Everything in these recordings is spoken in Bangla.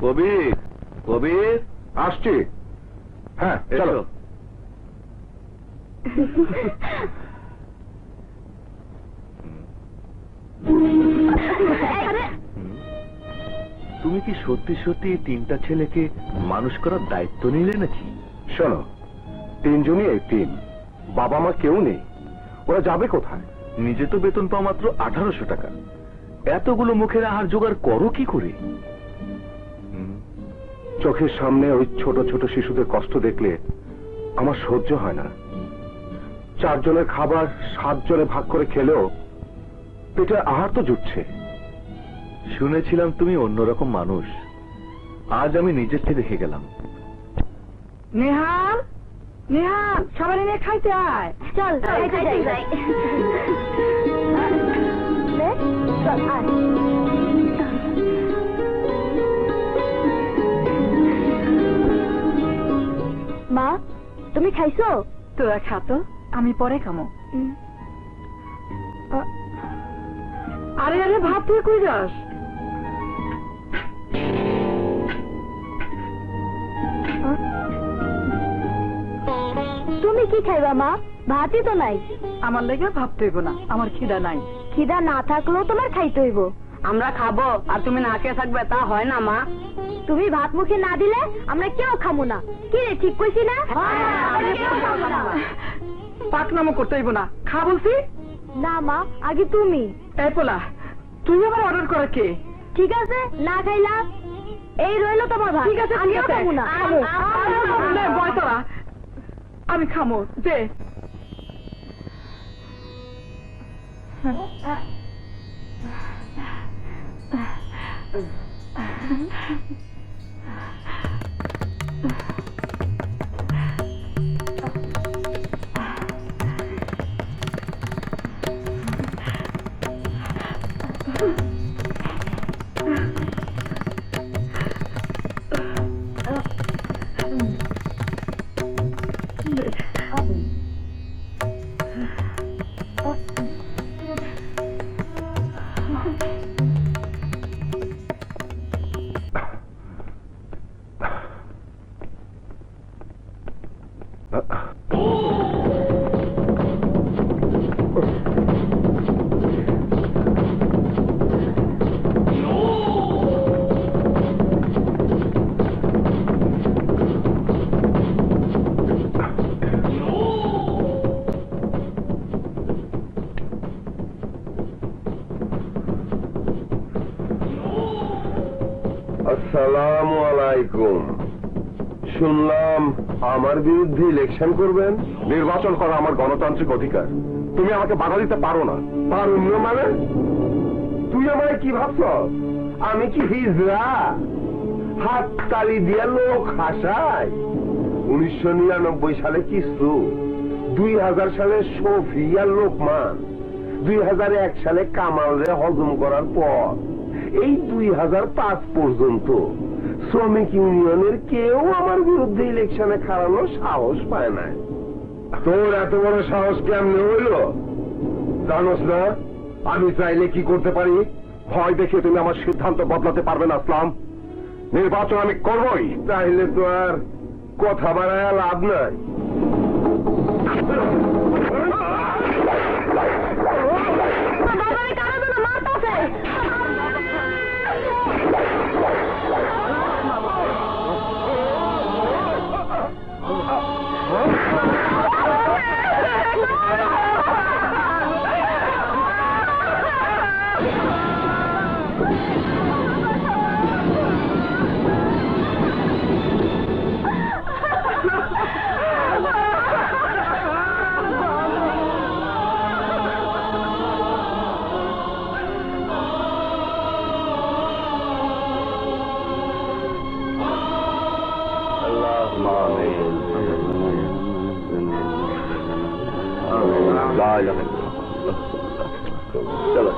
কবির, কবির আসছি। হ্যাঁ চলো। তুমি কি সত্যি সত্যি তিনটা ছেলেকে মানুষ করার দায়িত্ব নিলে নাকি? শোনো, তিনজনই এই টিম, বাবা মা কেউ নেই, ওরা যাবে কোথায়? নিজে তো বেতন পাও মাত্র 1800 টাকা, এতগুলো মুখের আহার জোগাড় করো কি করে? চোখের সামনে ওই ছোট ছোট শিশুদের কষ্ট দেখলে আমার সহ্য হয় না। 4 জনের খাবার 7 জনে ভাগ করে খেলেও পেটে আহার তো জুটছে। শুনেছিলাম তুমি অন্যরকম মানুষ, আজ আমি নিজের থেকে দেখে গেলাম। নেহাল, নেহাল, সবাই নিয়ে খাইতে আয়। চল খাইতে যাই। চল আয়। মা, তুমি খাইছো? তোরা খাতো, আমি পরে খামো। আরে আরে, ভাত তুই কই যাস? তুমি কি খাইবা মা? ভাতই তো নাই। আমার লেগে ভাবতে হইব না, আমার খিদা নাই। খিদা না থাকলেও তোমার খাইতে হইব। আমরা খাবো আর তুমি না খেয়ে থাকবে, তা হয় না মা। তুমি ভাত মুখে না দিলে আমরা কেউ খামো না। কি রে, ঠিক কইছি না? পাকনামো করতে হইব না, খা বলছি না মা, আগে তুমি। এই পোলা, তুই আবার অর্ডার করে কে? ঠিক আছে, না খাইলাম, এই রইলো তোমার ভাত। ঠিক আছে, আমিও খাবো না। নে, বয় তোরা, আমি খামো যে। আসসালামু আলাইকুম। শুনলাম আমার বিরুদ্ধে ইলেকশন করবেন। নির্বাচন করা আমার গণতান্ত্রিক অধিকার, তুমি আমাকে বাধা দিতে পারো না। পারুন না মানে? তুই আমায় কি ভাবছ? আমি কি হিজড়া? হাত তালি দিয়া লোক হাসায়। 1999 সালে কিসু, 2000 সালে শফিয়া লোকমান, 2001 সালে কামাল রে হজম করার পর এই 2005 পর্যন্ত শ্রমিক ইউনিয়নের কেউ আমার বিরুদ্ধে ইলেকশনে খাড়ানোর সাহস পায় নাই। তোর এত বড় সাহস কেমনে হইল জানোস না? আমি চাইলে কি করতে পারি? ভয় দেখে তুমি আমার সিদ্ধান্ত বদলাতে পারবে না আসলাম। নির্বাচন আমি করবই। তাইলে তো আর কথা বাড়ায় লাভ নাই। চলো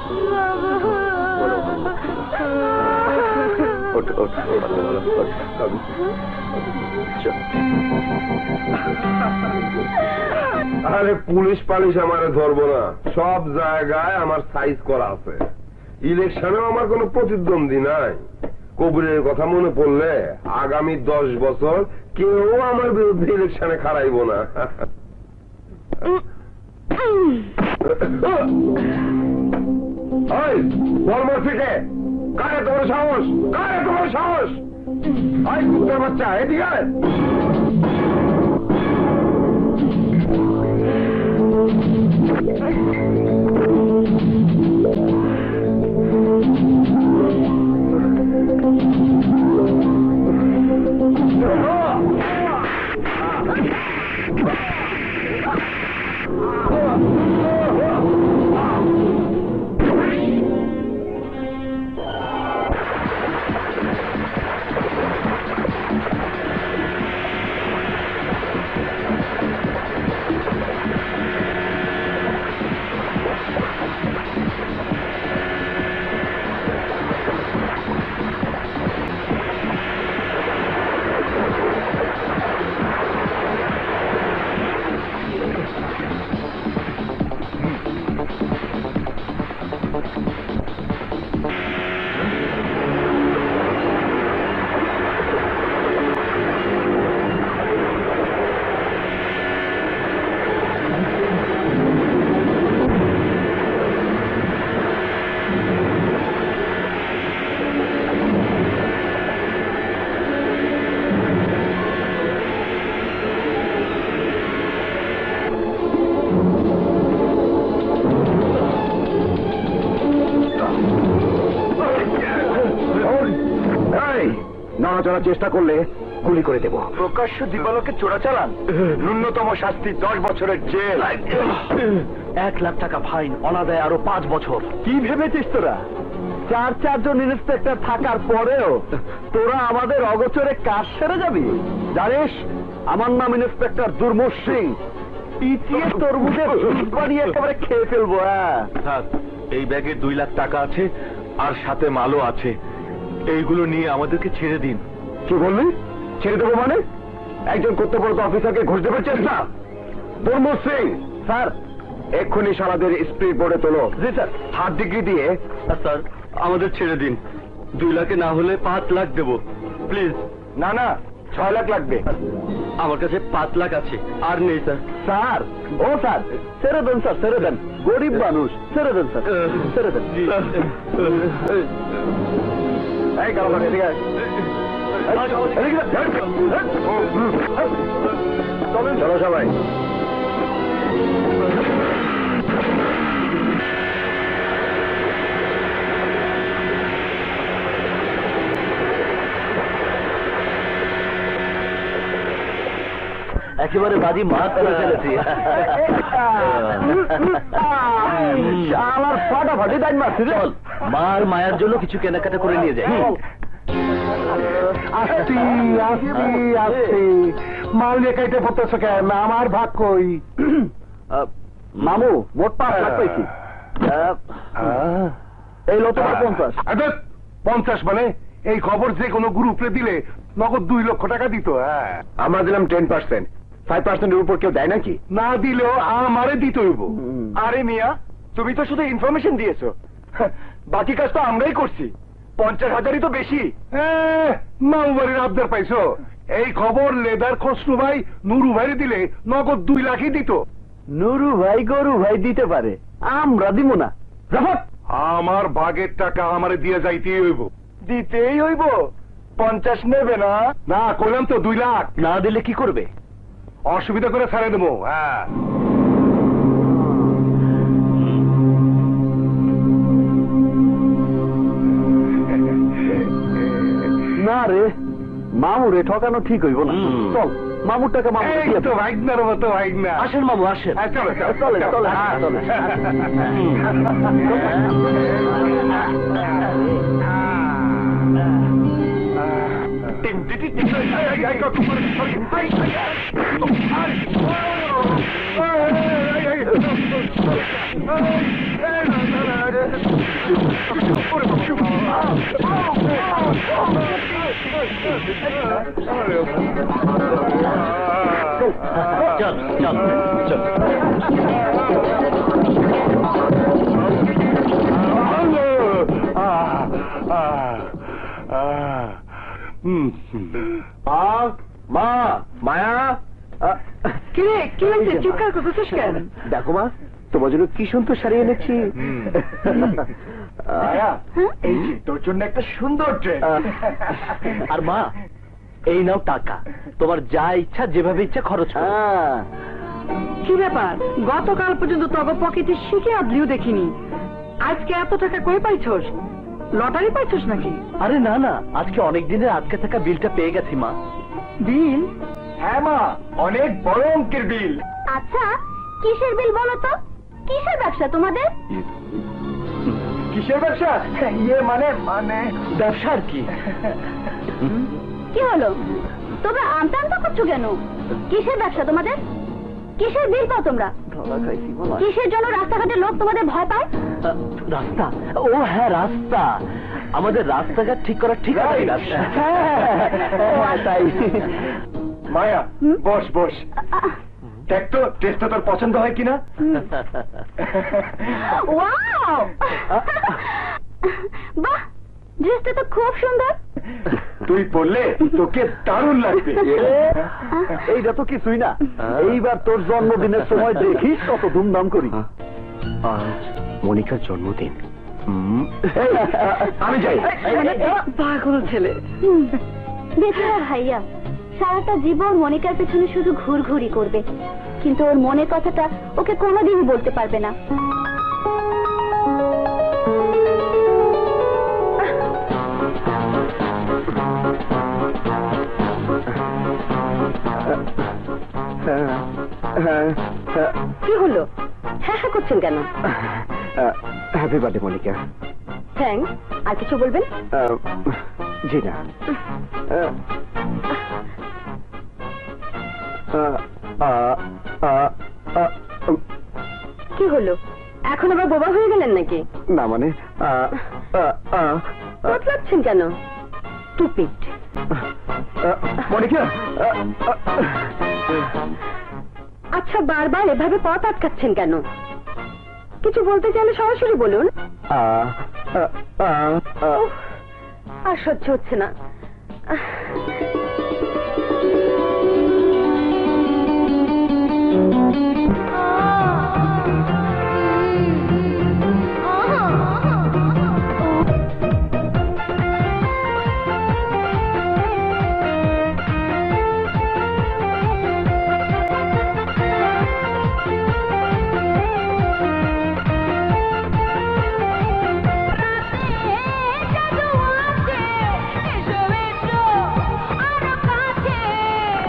আরে পুলিশ পালিশ আমারে ধরবো না, সব জায়গায় আমার সাইজ করা আছে। ইলেকশনেও আমার কোনো প্রতিদ্বন্দ্বী নাই, কবিরের কথা মনে পড়লে আগামী 10 বছর কেউ আমার বিরুদ্ধে ইলেকশনে খাড়াইব না। বলমর থেকে কারে তোমার সাহস, কারে তোমার সাহস? আই কুত্তার বাচ্চা, এদিকে আয়। নড়াচড়ার চেষ্টা করলে গুলি করে দেব। প্রকাশ্য দিবালোকে চোরাচালান, ন্যূনতম শাস্তি 10 বছরের জেল, 1 লাখ টাকা ফাইন, অনাদায় আরো 5 বছর। কি ভেবেছিস তোরা? 4 জন ইন্সপেক্টর থাকার পরেও তোরা আমাদের অগোচরে কাজ সেরে যাবি? জানিস আমার নাম ইন্সপেক্টর দুর্মুখ সিং। পিছিয়ে তরমুজের জুস বানিয়ে একেবারে খেয়ে ফেলবো। এই ব্যাগে 2 লাখ টাকা আছে, আর সাথে মালও আছে। এইগুলো নিয়ে আমাদেরকে ছেড়ে দিন। কি বললি? ছেড়ে দেবো মানে? একজন কর্তব্যরত অফিসারকে ঘুষ দেবার চেষ্টা? দুর্মুখ সিং, স্যার এক্ষুনি সারাদের স্পিড বোর্ডে তোলো। জি স্যার। 3rd ডিগ্রি দিয়ে। স্যার আমাদের ছেড়ে দিন। 2 লাখে না হলে 5 লাখ দেবো, প্লিজ। না না, 6 লাখ লাগবে। আমার কাছে 5 লাখ আছে, আর নেই স্যার। স্যার, ও স্যার, ছেড়ে দেন স্যার, ছেড়ে দেন। গরিব মানুষ, ছেড়ে দেন স্যার, ছেড়ে দেন। এই কালো কালো, এদিকে আয়। চলো সবাই। একেবারে বাজি মাছ করে ফেলেছি। আমার ফাটাফাটি টাইম মারছি। চল, মার মায়ের জন্য কিছু কেনাকাটা করে নিয়ে যাই। আসছি আসছি আসছি। মাল নিয়ে কাইতে পড়তেছ কেন? আমার ভাগ কই? মামু, মোট 5 লাখ পাইছি। এই লোক 50। 50 মানে? এই খবর যে কোনো গ্রুপে দিলে নগদ 2 লক্ষ টাকা দিত। আমরা দিলাম 10%। 5%-এর উপর কেউ দেয় নাকি? না দিলেও আমারে দিতে হইব। আরে মিয়া, তুমি তো শুধু ইনফরমেশন দিয়েছো, বাকি কাজ তো আমরাই করছি। 50,000ই তো বেশি। মামুবাড়ির আবদার পাইছো? এই খবর লেদার খসরু ভাই নুরু ভাইরে দিলে নগদ 2 লাখই দিত। নুরু ভাই গরু ভাই দিতে পারে, আমরা দিব না। আমার ভাগের টাকা আমারে দিয়ে যাইতেই হইব। দিতেই হইব। 50 নেবে না? না, কইলাম তো 2 লাখ। না দিলে কি করবে? অসুবিধা করে ছেড়ে দেবো। না রে, মামুরে ঠকানো ঠিক হইব না। চল, মামুর টাকা মামু এই তো ভাইগনার মতো ভাইগনা। আসেন মামু, আসেন। চলো চলো চলে চলে চলে। চল চল চল। মা মায়া কিরে কি হয়েছে চিৎকার করতেছিস কেন? দেখো মা, তোমার জন্য কি সুন্দর শাড়ি এনেছি। মায়া, এই যে তোর জন্য একটা সুন্দর ড্রেস। আর মা, এই নাও টাকা, তোমার যা ইচ্ছা যেভাবে ইচ্ছা খরচ করো। কি ব্যাপার, গতকাল পর্যন্ত তব পকেটে শিখে আদলিও দেখিনি, আজকে এত টাকা কই পাইছস? লটারি পাইছস নাকি? আরে না না, আজকে অনেক দিনের আটকে থাকা বিলটা পেয়ে গেছি মা। বিল? হ্যাঁ মা, অনেক বড় অঙ্কের বিল। আচ্ছা, কিসের বিল বলো তো? কিসের ব্যবসা তোমাদের? কিসের ব্যবসা? ইয়ে মানে মানে ব্যবসা আর কি। কি হলো, তোমরা আমতা আমতা করছো কেন? কিসের ব্যবসা তোমাদের? কিসের বিল পাও তোমরা? কিসের জন্য রাস্তাঘাটে লোক তোমাদের ভয় পায়? রাস্তা? ও হ্যাঁ, রাস্তা। আমাদের রাস্তাঘাট ঠিক করার ঠিকাদারি ব্যবসা। তাই মায়া, বস বস, দেখ তো টেস্টটা তোর পছন্দ হয় কিনা। ওয়াও, বাহ, ড্রেসটা তো খুব সুন্দর। তুই পড়লে তোকে দারুণ লাগবে। এইটা তো কিছুই না, এইবার তোর জন্মদিনের সময় দেখিস কত ধুমধাম করি। আজ মনিকার জন্মদিন। আমি যাই। পাগল ছেলে। বেচারা ভাইয়া সারাটা জীবন মনিকার পেছনে শুধু ঘুরঘুরি করবে, কিন্তু ওর মনের কথাটা ওকে কোনোদিনই বলতে পারবে না। কি হলো, হ্যাঁ হ্যাঁ করছেন কেন? Happy birthday Monica. থ্যাঙ্কস। আর কিছু বলবেন? জি না। কি হলো, এখন আবার বোবা হয়ে গেলেন নাকি? না মানে বদলাচ্ছেন কেন? টুপিট। মনিকা, আচ্ছা, বারবার এভাবে পথ আটকাচ্ছেন কেন? কিছু বলতে চাইলে সরাসরি বলুন। আর সহ্য হচ্ছে না।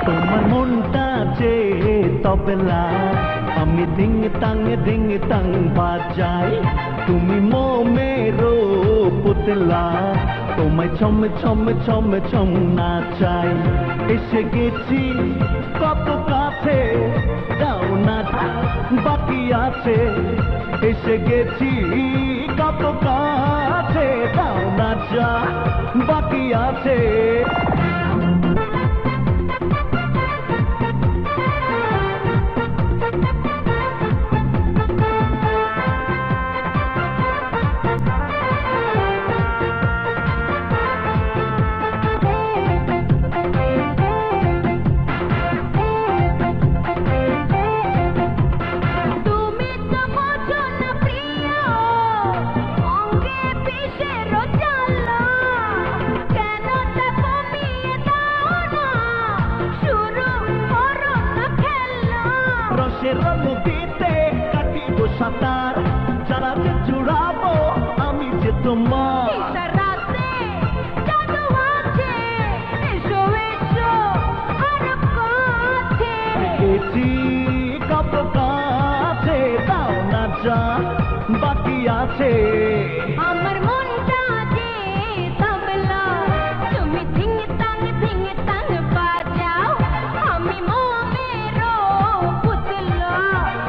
তোমার মনটা যে তবলা, আমি দিং তাং বাজাই, তুমি মোমেরো পুতলা, তোমায় ছম ছম ছম ছম নাচাই। এসে গেছি কত কাছে, দাও না বাকি আছে। এসে গেছি কত কাছে, দাও না যা বাকি আছে। নদীতে কাটিব সাঁতার, যারা যে জুড়াবো আমি যে তোমার। গেছি কত কাছে, দাও না যা বাকি আছে। আমার মনটা যে তবলা, তুমি ধিং তাং বাজাও, আমি মোমেরো পুতলা,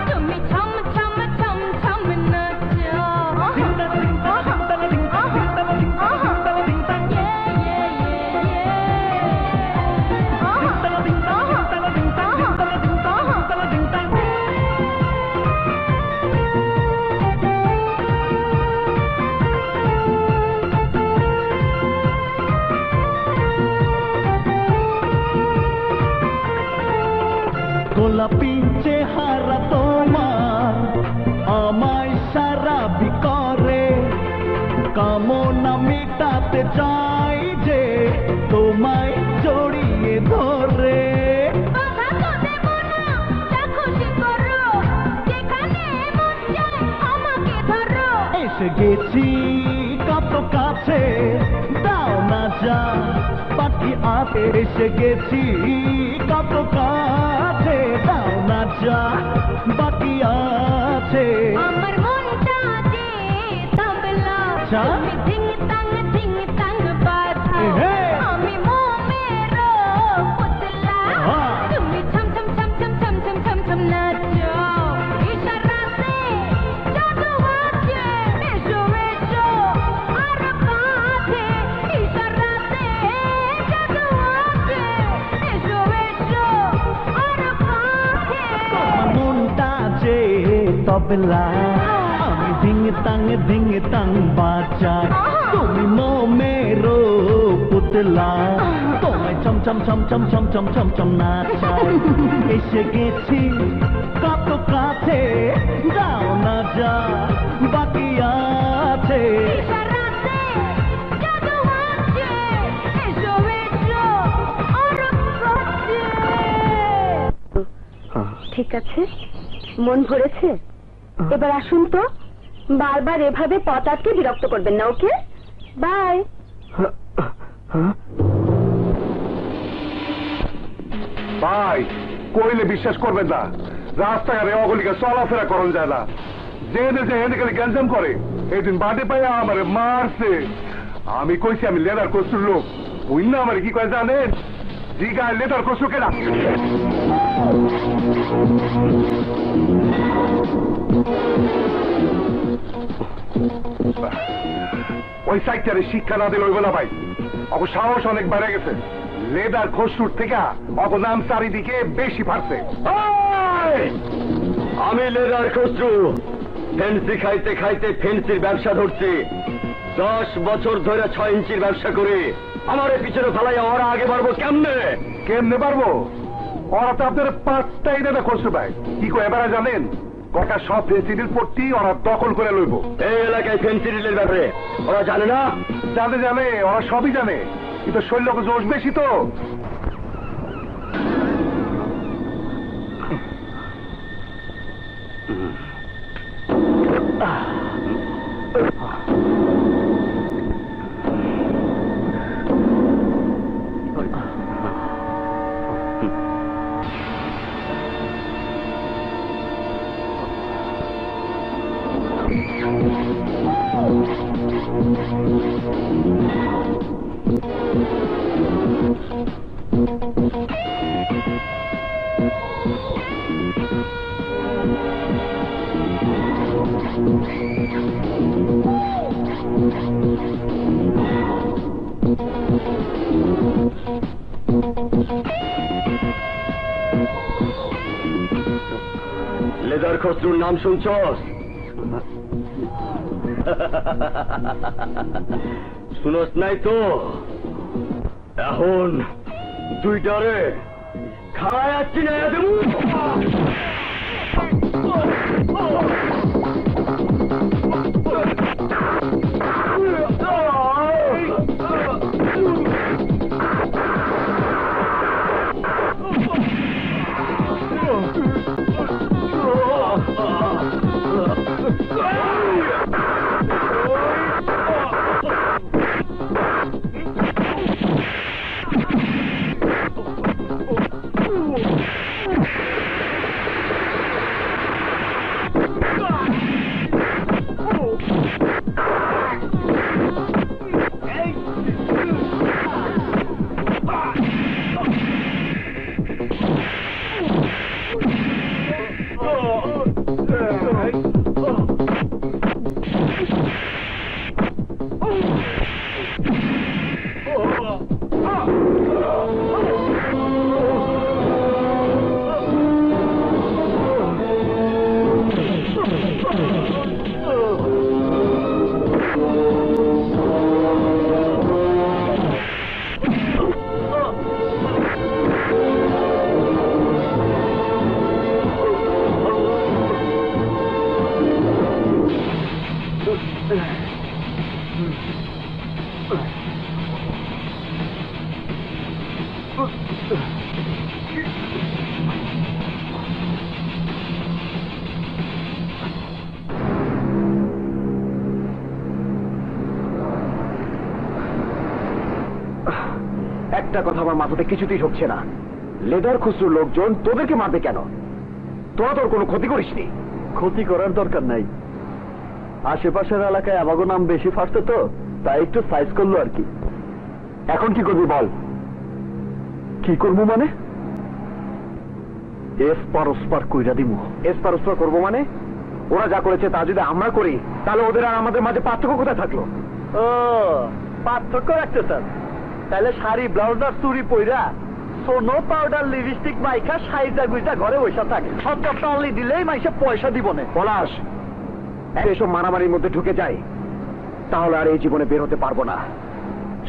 তুমি ছম ছম ছম ছম নাচো। কামনা মেটাতে চাই যে তোমায় জড়িয়ে ধরে এসে গেছি কত কাছে দাও না যা বাকি আছে এসে গেছি কত কাছে দাও না যা বাকি আছে আমার মনটা যে তবলা আচ্ছা। ধিং তাং বাজা হে। আমি মোমের পুতলা হ্যাঁ। তুমি ছম ছম ছম ছম ছম ছম ছম ছম নাচো ইশারাতে জাদু আছে এসো এসো আর কাছে ইশারাতে জাদু আছে এসো এসো আর কাছে আমার মনটা যে তবলা আমি ধিং তাং বাজাই তুমি মোমের পুতলা তোমায় ছম ছম ছম ছম ছম ছম ছম ছম নাচাই এসে গেছি কত কাছে যাও না যা বাকি আছে ইশারাতে জাদু আছে এসো এসো আর কাছে ঠিক আছে মন ভরেছে এবার আসুন তো বারবার এভাবে পথ আটকে বিরক্ত করবেন না ওকে বাই ভাই কইলে বিশ্বাস করবেন না রাস্তাঘাটে অগলিকা চলাফেরা করন যায় না জেনে যে হেঁটে গেলে গ্যাঞ্জাম করে একদিন বাটে পাইয়া আমার মারছে আমি কইছি আমি লেদার কসুর লোক বুঝ না আমার কি কয় জানেন জিগায় লেদার কসু কেনা ওই সাইটারে শিক্ষা না দিলে হইব না ভাই অব সাহস অনেক বেড়ে গেছে লেদার খসুর থেকে অব নাম চারিদিকে বেশি ফাটছে আমি লেদার খসরু ফেন্সি খাইতে খাইতে ফেন্সির ব্যবসা ধরছি 10 বছর ধরে 6 ইঞ্চির ব্যবসা করি আমার পিছনে ফেলাইয়া ওরা আগে বাড়বো কেমনে কেমনে পারবো ওরা তো আপনার পাঁচটাই দেবে খসরু ভাই কি করে এবারে জানেন কটা সব ফেন্সিডিল পট্টি ওরা দখল করে লইব এই এলাকায় ফেন্সি ডিলের ব্যাপারে ওরা জানে না জানে জানে ওরা সবই জানে কিন্তু শৈল্যকে জোশ বেশি তো লেদার খসরুর নাম শুনছস শুনস নাই তো এখন দুইটারে খায় আসছি না দেবো একটা কথা আমার মাথাতে কিছুতেই ঢুকছে না, লেদার খুচরোর লোকজন তোদেরকে মারবে কেন? তোরা তোর কোনো ক্ষতি করিসনি। ক্ষতি করার দরকার নাই, আশেপাশের এলাকায় আমাগো নাম বেশি ফাটতো তো, তাই একটু সাইজ করলো আর কি। এখন কি করবি বল? কি করবো মানে? এসপার ওসপার কইরা দিমু। এসপার ওসপার করবো মানে? ওরা যা করেছে তা যদি আমরা করি, তাহলে ওদের আর আমাদের মাঝে পার্থক্য কোথায় থাকলো? ও পার্থক্য রাখতে স্যার, তাহলে শাড়ি ব্লাউজ আর চুরি পইরা সোনো পাউডার লিপস্টিক মাইখা সাইজা গুইজা ঘরে বসে থাকে, সব টালি দিলেই মাইসে পয়সা দিব না। পলাশ, এসব মারামারির মধ্যে ঢুকে যায় তাহলে আর এই জীবনে বের হতে পারবো না।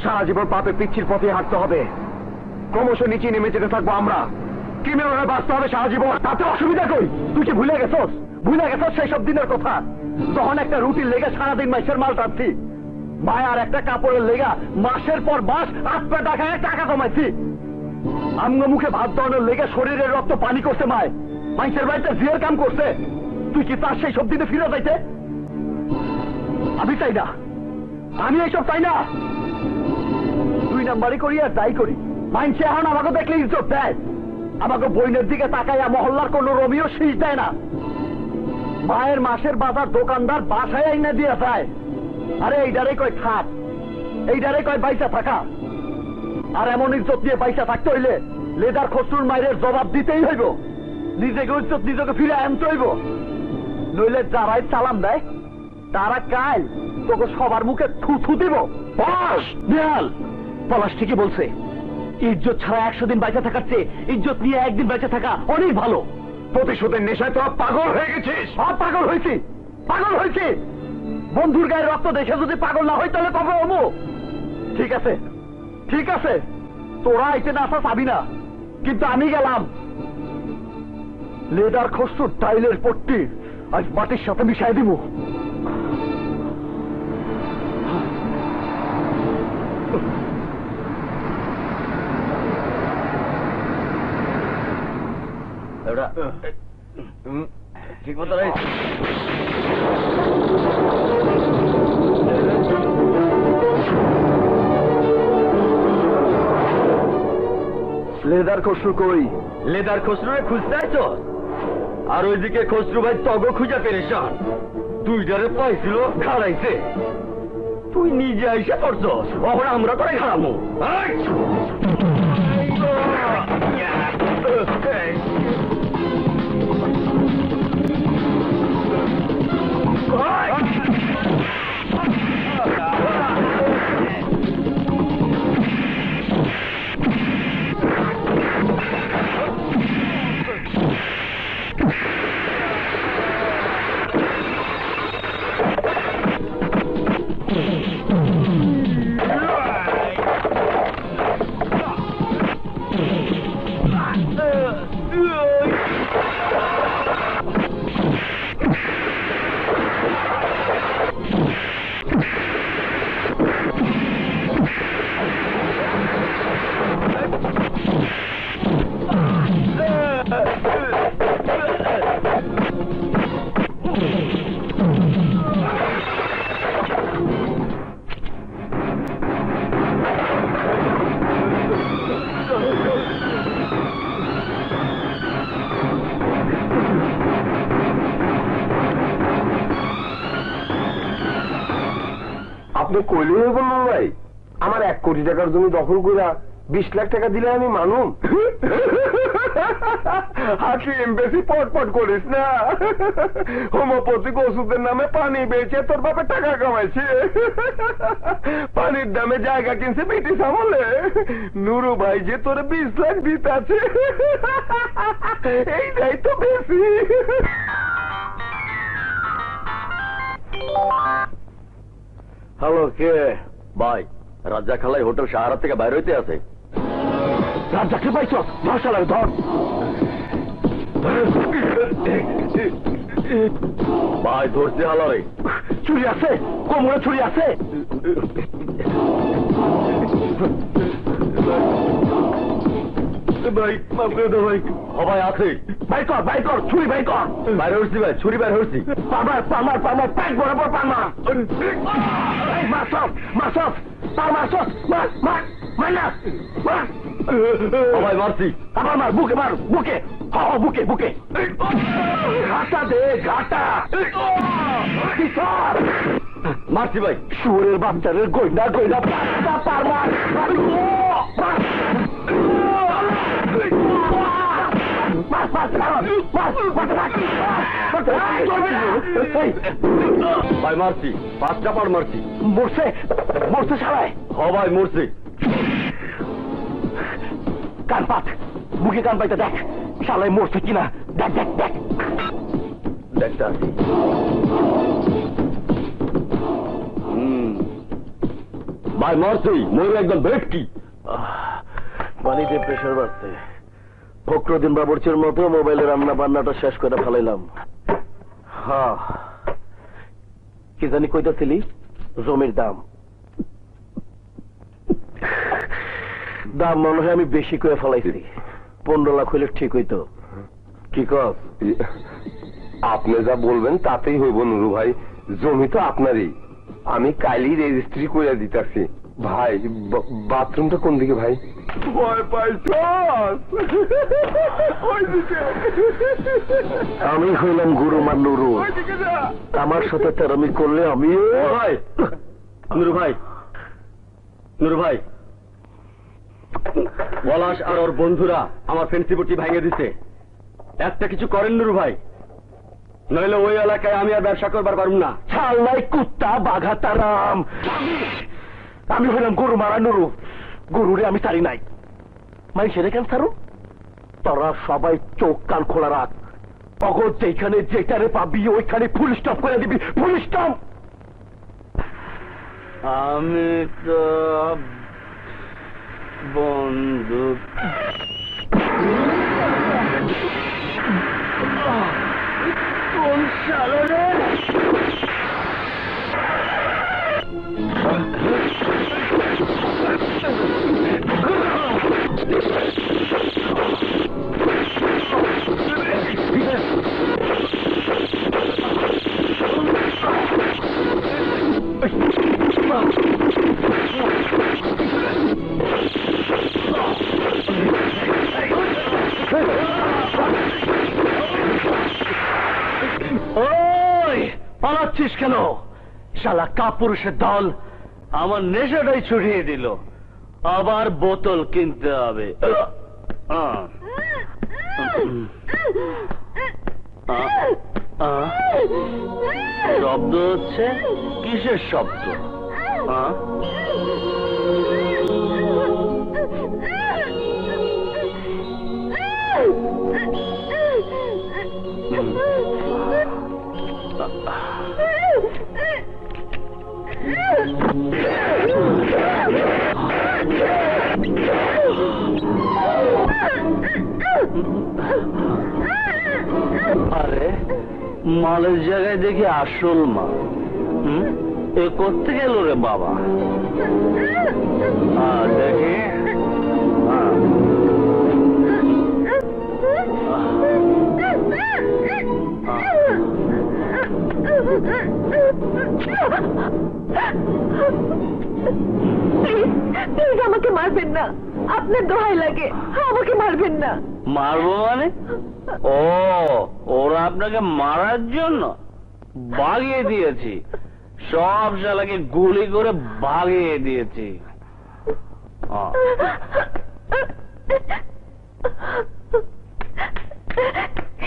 সারা জীবন পাপে পিচ্ছির পথে হাঁটতে হবে, ক্রমশ নিচে নেমে যেতে থাকবো আমরা। ক্রিমিনাল হয়ে বাঁচতে হবে সারা জীবন, তাতে অসুবিধা কই? তুই কি ভুলে গেছস? ভুলে গেছস সেই সব দিনের কথা, যখন একটা রুটির লেগে সারাদিন মাইসের মাল টানছি, মায়ার একটা কাপড়ের লেগা মাসের পর মাস আত্মা টাকায় টাকা কমাইছি, আমগো মুখে ভাত দেওয়ানোর লেগে শরীরের রক্ত পানি করছে মায়, মাইসের বাড়িতে জিয়ার কাম করছে। তুই কি তার সেই সব দিনে ফিরে যাইতে? আমি চাই না, আমি এইসব চাই না। 2 নাম্বারই করি আর তাই করি, মাইনসে এখন আমাকে দেখলে ইজ্জত দেয়, আমাকে বইনের দিকে তাকাইয়া মহল্লার কোন রবিও শীষ দেয় না। মায়ের মাসের বাজার দোকানদার বাসায় আইনা দিয়ে যায়। আরে এইটারে কয় থাক, এইটারে কয় বাইসা থাকা। আর এমন ইজ্জত নিয়ে বাইসা থাকতে হইলে লেদার খসরুর মায়ের জবাব দিতেই হইব, নিজেকে ইজ্জত নিজেকে ফিরে আনতে হইব, নইলে যারাই চালান দেয় তারা কাল তোকে সবার মুখে থুথু দিব। পলাশ, দেয়াল, পলাশ ঠিকই বলছে, ইজ্জত ছাড়া 100 দিন বাইচা থাকার চেয়ে ইজ্জত নিয়ে একদিন বাইচা থাকা অনেক ভালো। প্রতিশোধের নেশায় তোরা পাগল হয়ে গেছিস। সব পাগল হয়েছি, পাগল হয়েছি। বন্ধুর গায়ের রক্ত দেখে যদি পাগল না হয় তাহলে কবে হবো? ঠিক আছে, ঠিক আছে, তোরা এতে না আসা পাবি না, কিন্তু আমি গেলাম। লেদার খসরুর টাইলের পট্টি আজ মাটির সাথে মিশাই দিব। ঠিক মতো লেদার খসরু কই? লেদার খসরুরে খুঁজতে আইছো? আর ওইদিকে খসরু ভাই তগ খুঁজা পেরেছান, 2টারে পাইছিল খাড়াইছে, তুই নিজে আইসা পড়ছস, ওরা আমরা করে খাড়ামো। আপনি কইলে বললেন ভাই, আমার 1 কোটি টাকার জমি দখল করে 20 লাখ টাকা দিলে আমি মানুম? হাকিম বেশি পটপট করিস না, হোমিওপ্যাথিক ওষুধের নামে পানি বেচে তোর বাপে টাকা কামাইছে, পানির দামে জায়গা কিনছে ব্রিটিশ আমলে। নুরু ভাই যে তোর 20 লাখ দিতে আছে, এইটাই তো বেশি। হ্যালো, কে ভাই? রাজ্জাক খালাই হোটেল সাহারা থেকে বাইরে হইতে আছে। রাজ্জাককে পাইছ? ধর শালার ধর। ভাই ধরছে হালারে। চুরি আছে, কোমরে চুরি আছে। ভাই মাফ করে দাও ভাই। ভাই আছে, ভাই কর ছুরি ভাই কর। বাইরে হচ্ছি ভাই, ছুরি বাইরে হচ্ছি। পারমার প্যাক বরাবর পারমার। মাসফ মার না মার। ভাই মারছি। আবার মার, বুকে মার, বুকে। বুকে। ঘাটা দে, ঘাটা। মারছি ভাই। শুয়োরের বাচ্চারের গইনা পারমার। ভাই মারছি, 5টা পার মারছি। মরছে শালায়। ভাই মরছে। কান পাত, বুকে কান পাইতে দেখ শালায় মরছে কিনা। দেখ দেখতে আসি। ভাই মারছি, মরে একদম ভেটকি। পানিতে প্রেশার বাড়ছে। ফখরুদ্দিন বাবুর্চির মতো মোবাইলে রান্না বান্নাটা শেষ করে ফেলাইলাম। হ্যাঁ, কি জানি কইতাছিলি? জমির দাম মনে হয় আমি বেশি করে ফেলাইছি। 15 লাখ হইলে ঠিক হইতো। কি কস? আপনি যা বলবেন তাতেই হইব নুরু ভাই। জমি তো আপনারই, আমি কালই রেজিস্ট্রি করে দিতেছি। ভাই বাথরুমটা কোন দিকে ভাই? ভয় পাইছ? আমি হইলাম গুরু মান নুরু। আমার সাথে তেরামি করলে আমি নুরু ভাই পলাশ আর ওর বন্ধুরা আমার ফেন্সিপুটি ভেঙে দিছে। একটা কিছু করেন নুরু ভাই, নইলে ওই এলাকায় আমি আর ব্যবসা করবার পারব না। ছাল্লাই কুত্তা বাঘা তারাম। আমি হইলাম গরু মারা নুরু। গরুরে আমি ছাড়ি নাই। সেটা কেন ছাড়ু? তোরা সবাই চোখ কান খোলা রাখ। অগর যেখানে যেটারে পাবি ওইখানে ফুল স্টপ করে দিবি। Full stop. আমি তো বন্ধু কোন সালে পালাচ্ছিস কেন? শালা কাপুরুষের দল আমার নেশাটাই ছড়িয়ে দিল। আবার বোতল কিনতে হবে। শব্দ হচ্ছে? কিসের শব্দ? আরে মালের জায়গায় দেখি আসল মাল। এ করতে গেল রে বাবা। দেখি প্লিজ আমাকে মারবেন না, আপনার দোহাই লাগে, আমাকে মারবেন না। মারবো মানে? ও ওরা আপনাকে মারার জন্য বাগিয়ে দিয়েছি। সব শালাকে গুলি করে ভাগিয়ে দিয়েছি।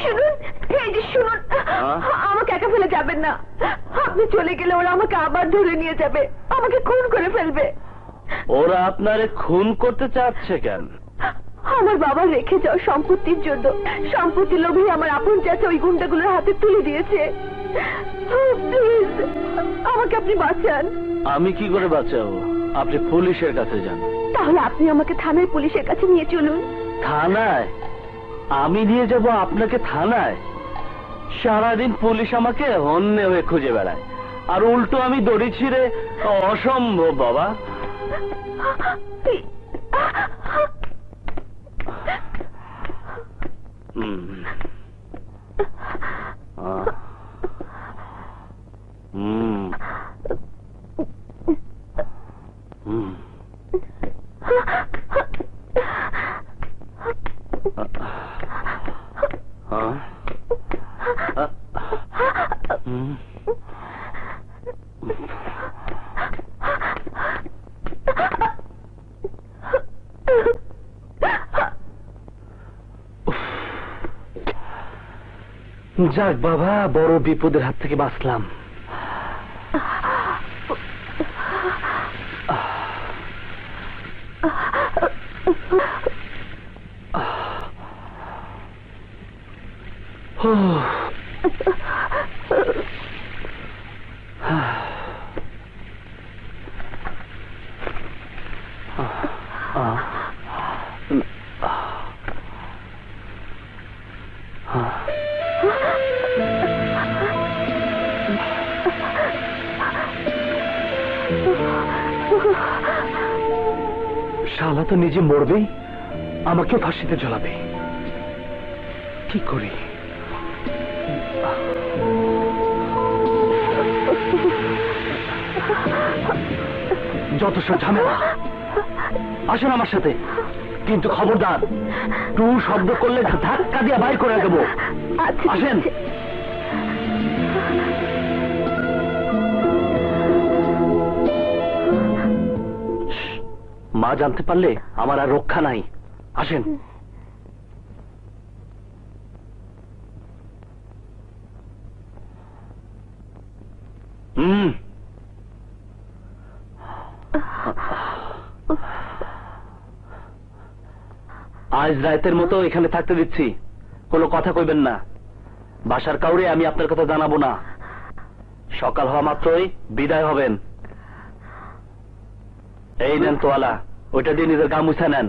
শুনুন, এই যে শুনুন, আমাকে একা ফেলে যাবেন না। আপনি চলে গেলে ওরা আমাকে আবার ধরে নিয়ে যাবে, আমাকে খুন করে ফেলবে। ওরা আপনারে খুন করতে চাচ্ছে কেন? আমার বাবা রেখে যাও সম্পত্তির জন্য। সম্পত্তি লোভে আমার আপন চাচা ওই গুন্ডাগুলোর হাতে তুলে দিয়েছে। প্লিজ আমাকে আপনি বাঁচান। আমি কি করে বাঁচাবো? আপনি পুলিশের কাছে যান। তাহলে আপনি আমাকে থানার পুলিশের কাছে নিয়ে চলুন। থানায়? আমি নিয়ে যাব আপনাকে থানায়? সারাদিন পুলিশ আমাকে হন্যে হয়ে খুঁজে বেড়ায়, আর উল্টো আমি দড়ি ছিঁড়ে অসম্ভব বাবা। যাক বাবা, বড় বিপদের হাত থেকে বাঁচলাম। শালা তো নিজে মরবেই, আমাকেও ফাঁসিতে ঝোলাবে। কি করি? যত সব ঝামেলা, আসেন আমার সাথে, কিন্তু খবরদার টু শব্দ করলে ধাক্কা দিয়ে বাইর করে দেবো। আসেন। মা জানতে পারলে আমার আর রক্ষা নাই। আসেন। আজ রাতের মতো এখানে থাকতে দিচ্ছি, কোনো কথা কইবেন না। বাসার কাউরে আমি আপনার কথা জানাবো না। সকাল হওয়া মাত্রই বিদায় হবেন। এই নেন তোয়ালা, ওইটা দিয়ে নিজের গা মুছে নেন,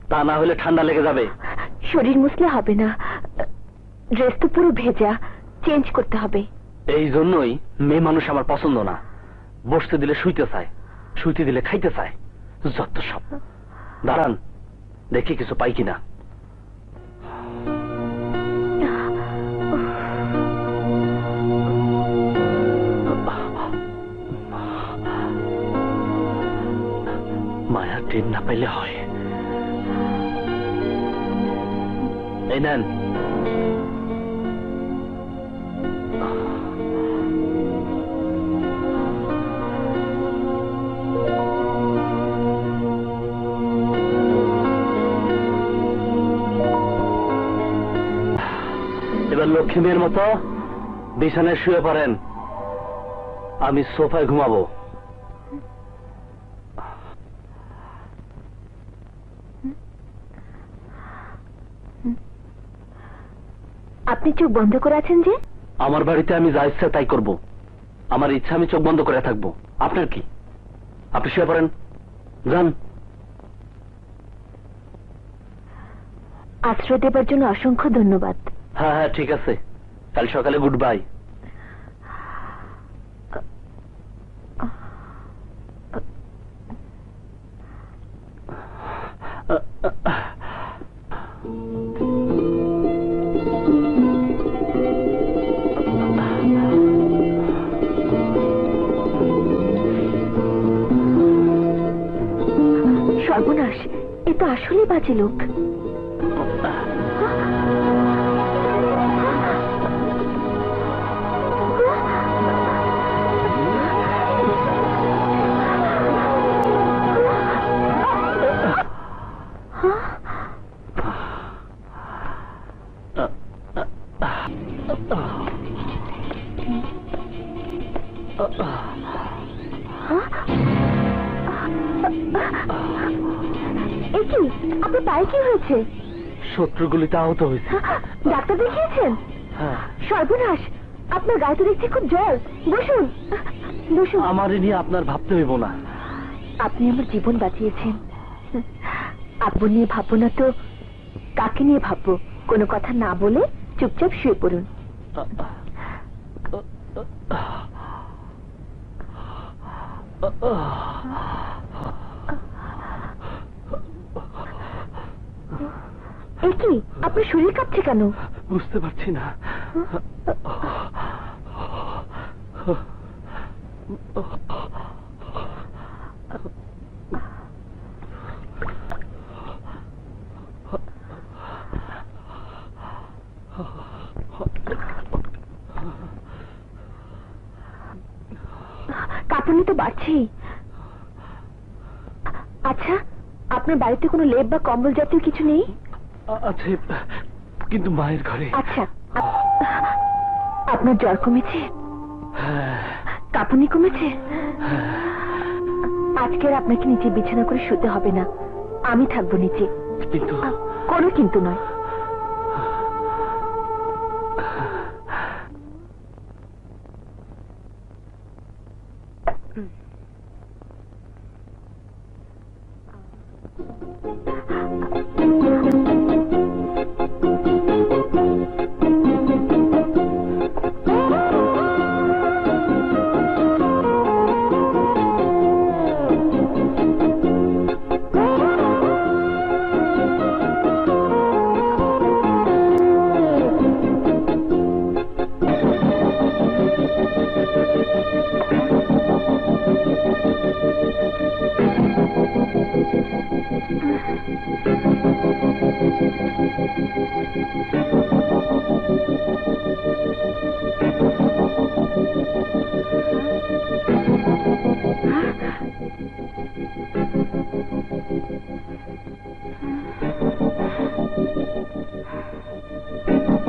তা না হলে ঠান্ডা লেগে যাবে। শরীর মুছলে হবে না, ড্রেস তো পুরো ভেজা, চেঞ্জ করতে হবে। এই জন্যই মেয়ে মানুষ আমার পছন্দ না। বসতে দিলে শুইতে চায়, শুইতে দিলে খাইতে চায়, যত সব। দাঁড়ান, দেখি কিছু পাই কিনা। মায়া ট্রেন না পাইলে হয়। এই নেন। এবার লক্ষ্মী মেয়ের মতো বিছানায় শুয়ে পড়েন, আমি সোফায় ঘুমাবো। আপনি চোখ বন্ধ করে আছেন যে? আমার বাড়িতে আমি যা ইচ্ছা তাই করব। আমার ইচ্ছা আমি চোখ বন্ধ করে থাকবো। আপনার কি? আপনি শুয়ে পড়েন, যান। আশ্রয় দেবার জন্য অসংখ্য ধন্যবাদ। হ্যাঁ হ্যাঁ, ঠিক আছে, কাল সকালে গুড বাই। সর্বনাশ, এ তো আসলেই বাজে লোক। আপনার পায়ে কি হয়েছে? শত্রুগুলিতে আহত হয়েছে। ডাক্তার দেখিয়েছেন? হ্যাঁ। সর্বনাশ, আপনার গায়ে তো দেখছি খুব জ্বর। বসুন বসুন। আমার নিয়ে আপনার ভাবতে হইব না। আপনি আমার জীবন বাঁচিয়েছেন। আপনি নিয়ে ভাববো না তো কাকে নিয়ে ভাববো? কোনো কথা না বলে চুপচাপ শুয়ে পড়ুন। এ কি আপনার শরীর কাঁপছে কেন? বুঝতে পারছি না। কাঁপুনি তো বাড়ছেই। আচ্ছা, আপনার বাড়িতে কোনো লেপ বা কম্বল জাতীয় কিছু নেই? আছে, কিন্তু মায়ের ঘরে। আচ্ছা, আপনার জ্বর কমেছে? হ্যাঁ। কাঁপুনি কমেছে? আজকে আর আপনাকে নিচে বিছানা করে শুতে হবে না, আমি থাকবো নিচে। কিন্তু কোনো কিন্তু নয়।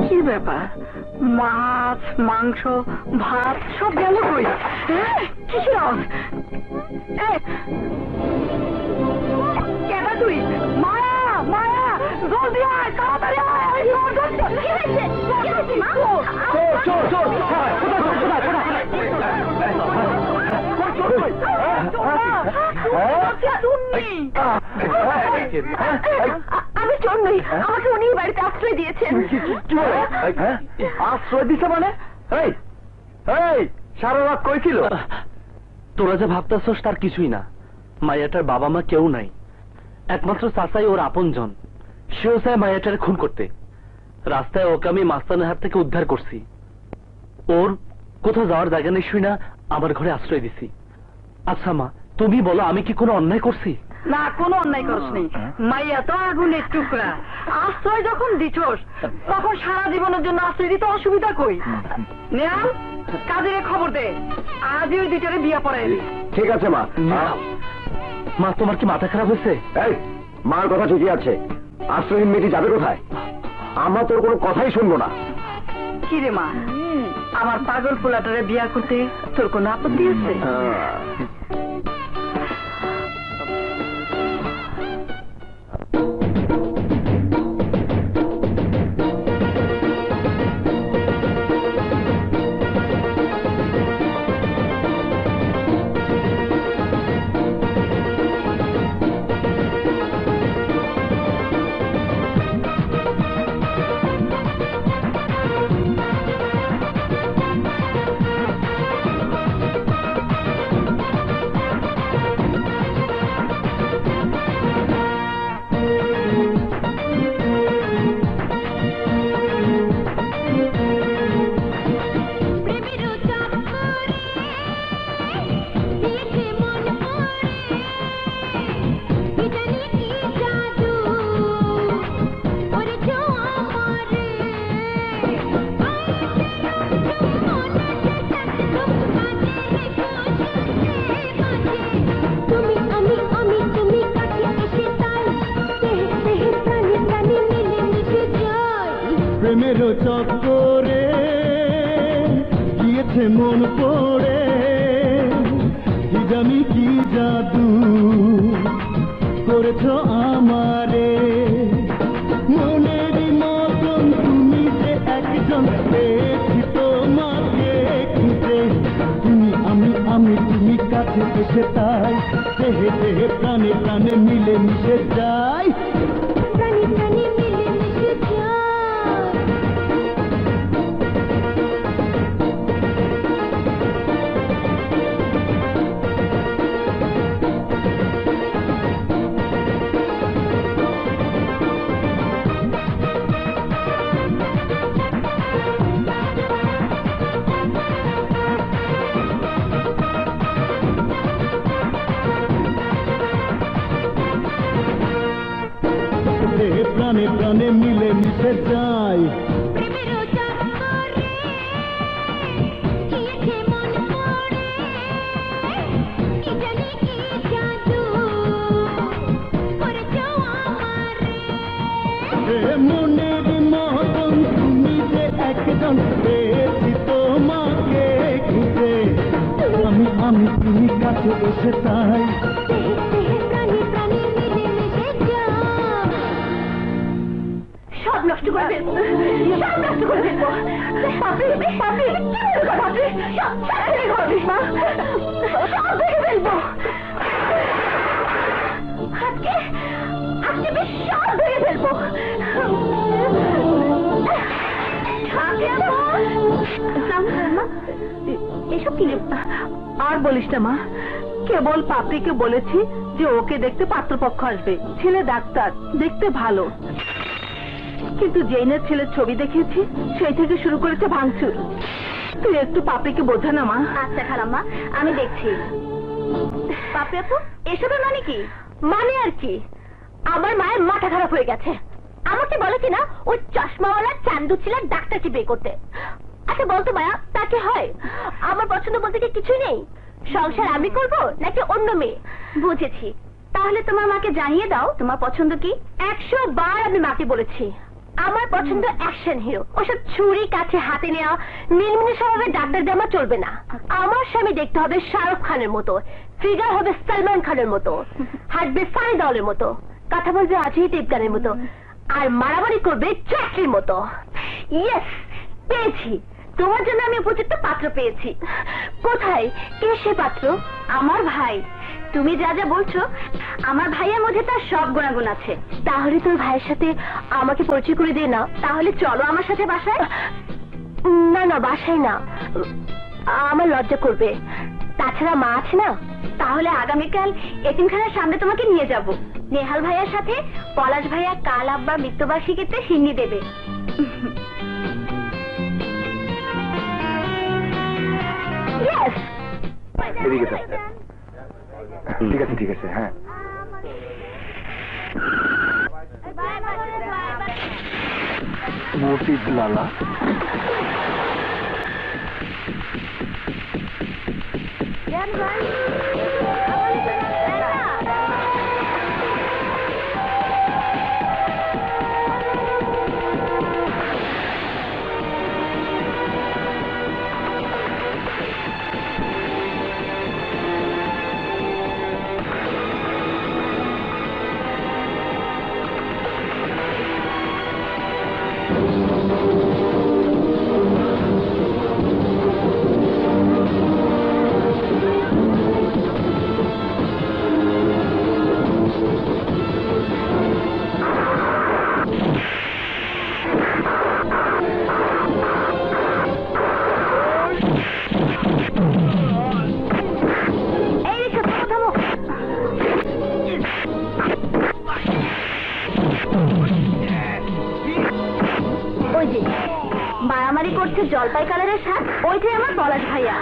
কি ব্যাপার? মাছ, মাংস, ভাত সব গেল কই? কিসের আওয়াজ? কেডা তুই? মায়া, মায়া, জলদি আয়, তাড়াতাড়ি আয়! কি হয়েছে? কি হয়েছে, মা? চোর, চোর, চোর! আমি চোর নই, আমাকে উনি এই বাড়িতে আশ্রয় দিয়েছেন। আশ্রয় দিছে মানে? এই এই সারা রাত কই ছিল? তোরা যে ভাবতেছস তার কিছুই না। মায়াটার বাবা মা কেউ নাই, একমাত্র চাচাই ওর আপনজন। সেও চায় মায়াটারে খুন করতে। রাস্তায় ওকে আমি মাস্তানের হাত থেকে উদ্ধার করছি। ওর কোথাও যাওয়ার জায়গা নেই শুই না আমার ঘরে আশ্রয় দিছি। আচ্ছা মা, তুমি বলো আমি কি কোনো অন্যায় করছি? না, কোনো অন্যায় করস নি। মাইয়া তো আগুনের টুকরা। আশ্রয় যখন দিছস তখন সারা জীবনের জন্য আশ্রয় দিতে অসুবিধা কই? নেয়াল, কাজের খবর দে, আজই ওই দুইটারে বিয়া পড়াই দি। ঠিক আছে মা। মা তোমার কি মাথা খারাপ হয়েছে? এই, মার কথা ঠিকই আছে। আশ্রয়হীন মেয়েটি যাবে কোথায়? আমরা তোর কোনো কথাই শুনবো না। কি রে মা, আমার পাগল পোলাটারে বিয়া করতে তোর কোনো আপত্তি আছে? প্রেমেরও চক্করে গিয়েছে মন পড়ে, কি জানি কি জাদু করেছ আমারে। মনেরই মতন তুমি যে একজন, পেয়েছি তোমাকে খুঁজে। তুমি আমি তুমি কাছে এসে তাই দেহে দেহে প্রাণে প্রাণে মিলে মিশে যাই। প্রাণী প্রাণী মিলে মিশে যায়। প্রাণে প্রাণে মিলে মিশে যায়। মনের মতন তুমি যে একজন পেয়েছি তোমাকে খুঁজে, আমি তুমি কাছে এসে তাই সব নষ্ট করে ফেলবো, সব নষ্ট করে ফেলবো। পাপড়ি, পাপড়ি, কি বলবো পাপড়ি? সব ভেঙে ফেলবো, মা। সব ভেঙে ফেলবো। আজকে আমি সব ভেঙে ফেলবো। এসব কি? আর বলিস না মা, কেবল পাপড়িকে বলেছি যে ওকে দেখতে পাত্রপক্ষ আসবে, ছেলে ডাক্তার, দেখতে ভালো। কিন্তু জেনের ছেলের ছবি দেখেছি, সেই থেকে শুরু করেছে ভাঙচুর। তুই একটু পাপড়িকে বোঝা না মা। আচ্ছা খালাম্মা, আমি দেখছি। পাপড়ি আপু, এসবের মানে কি? মানে আর কি, আমার মায়ের মাথা খারাপ হয়ে গেছে। আমাকে বলে কিনা ওই চশমাওয়ালা চান্দু ছিলেন ডাক্তারকে বিয়ে করতে। আচ্ছা বলতো মায়া, তাকে হয়? আমার পছন্দ বলতে কি কিছুই নেই? সংসার আমি করব নাকি অন্য মেয়ে? বুঝেছি, তাহলে তোমার মাকে জানিয়ে দাও তোমার পছন্দ কি। 100 বার আমি মাকে বলেছি আমার পছন্দ অ্যাকশন হিরো। ওসব ছুরি কাছে হাতে নেওয়া মিলমিনে স্বভাবে ডাক্তার জামা চলবে না। আমার স্বামী দেখতে হবে শাহরুখ খানের মতো, ফিগার হবে সালমান খানের মতো, হাঁটবে সানি দেওয়ালের মতো, কথা বলবে অজয় দেবগানের মতো, আর মারামারি করবে চ্যাটলির মতো। ইয়েস, পেয়েছি। তোমার জন্য আমি উপযুক্ত পাত্র পেয়েছি। কোথায়? কে সে পাত্র? আমার ভাই। তুমি যা যা বলছো, আমার ভাইয়ের মধ্যে তার সব গুণাগুণ আছে। তাহলে তোর ভাইয়ের সাথে আমাকে পরিচয় করে দে না। তাহলে চলো আমার সাথে বাসায়। না না, বাসায় না, আমার লজ্জা করবে। তাছাড়া মা আছে না। তাহলে আগামীকাল এতিমখানার সামনে তোমাকে নিয়ে যাব। নেহাল ভাইয়ার সাথে পলাশ ভাইয়া কাল আব্বার মৃত্যুবার্ষিকীতে সিন্নি দেবে। ইয়েস। এদিকে স্যার। ঠিক আছে ঠিক আছে, হ্যাঁ। মফিজ লালা, ওই যে মারামারি করছে জলপাই কালারের শার্ট, ওইটাই আমার পলাশ ভাইয়া।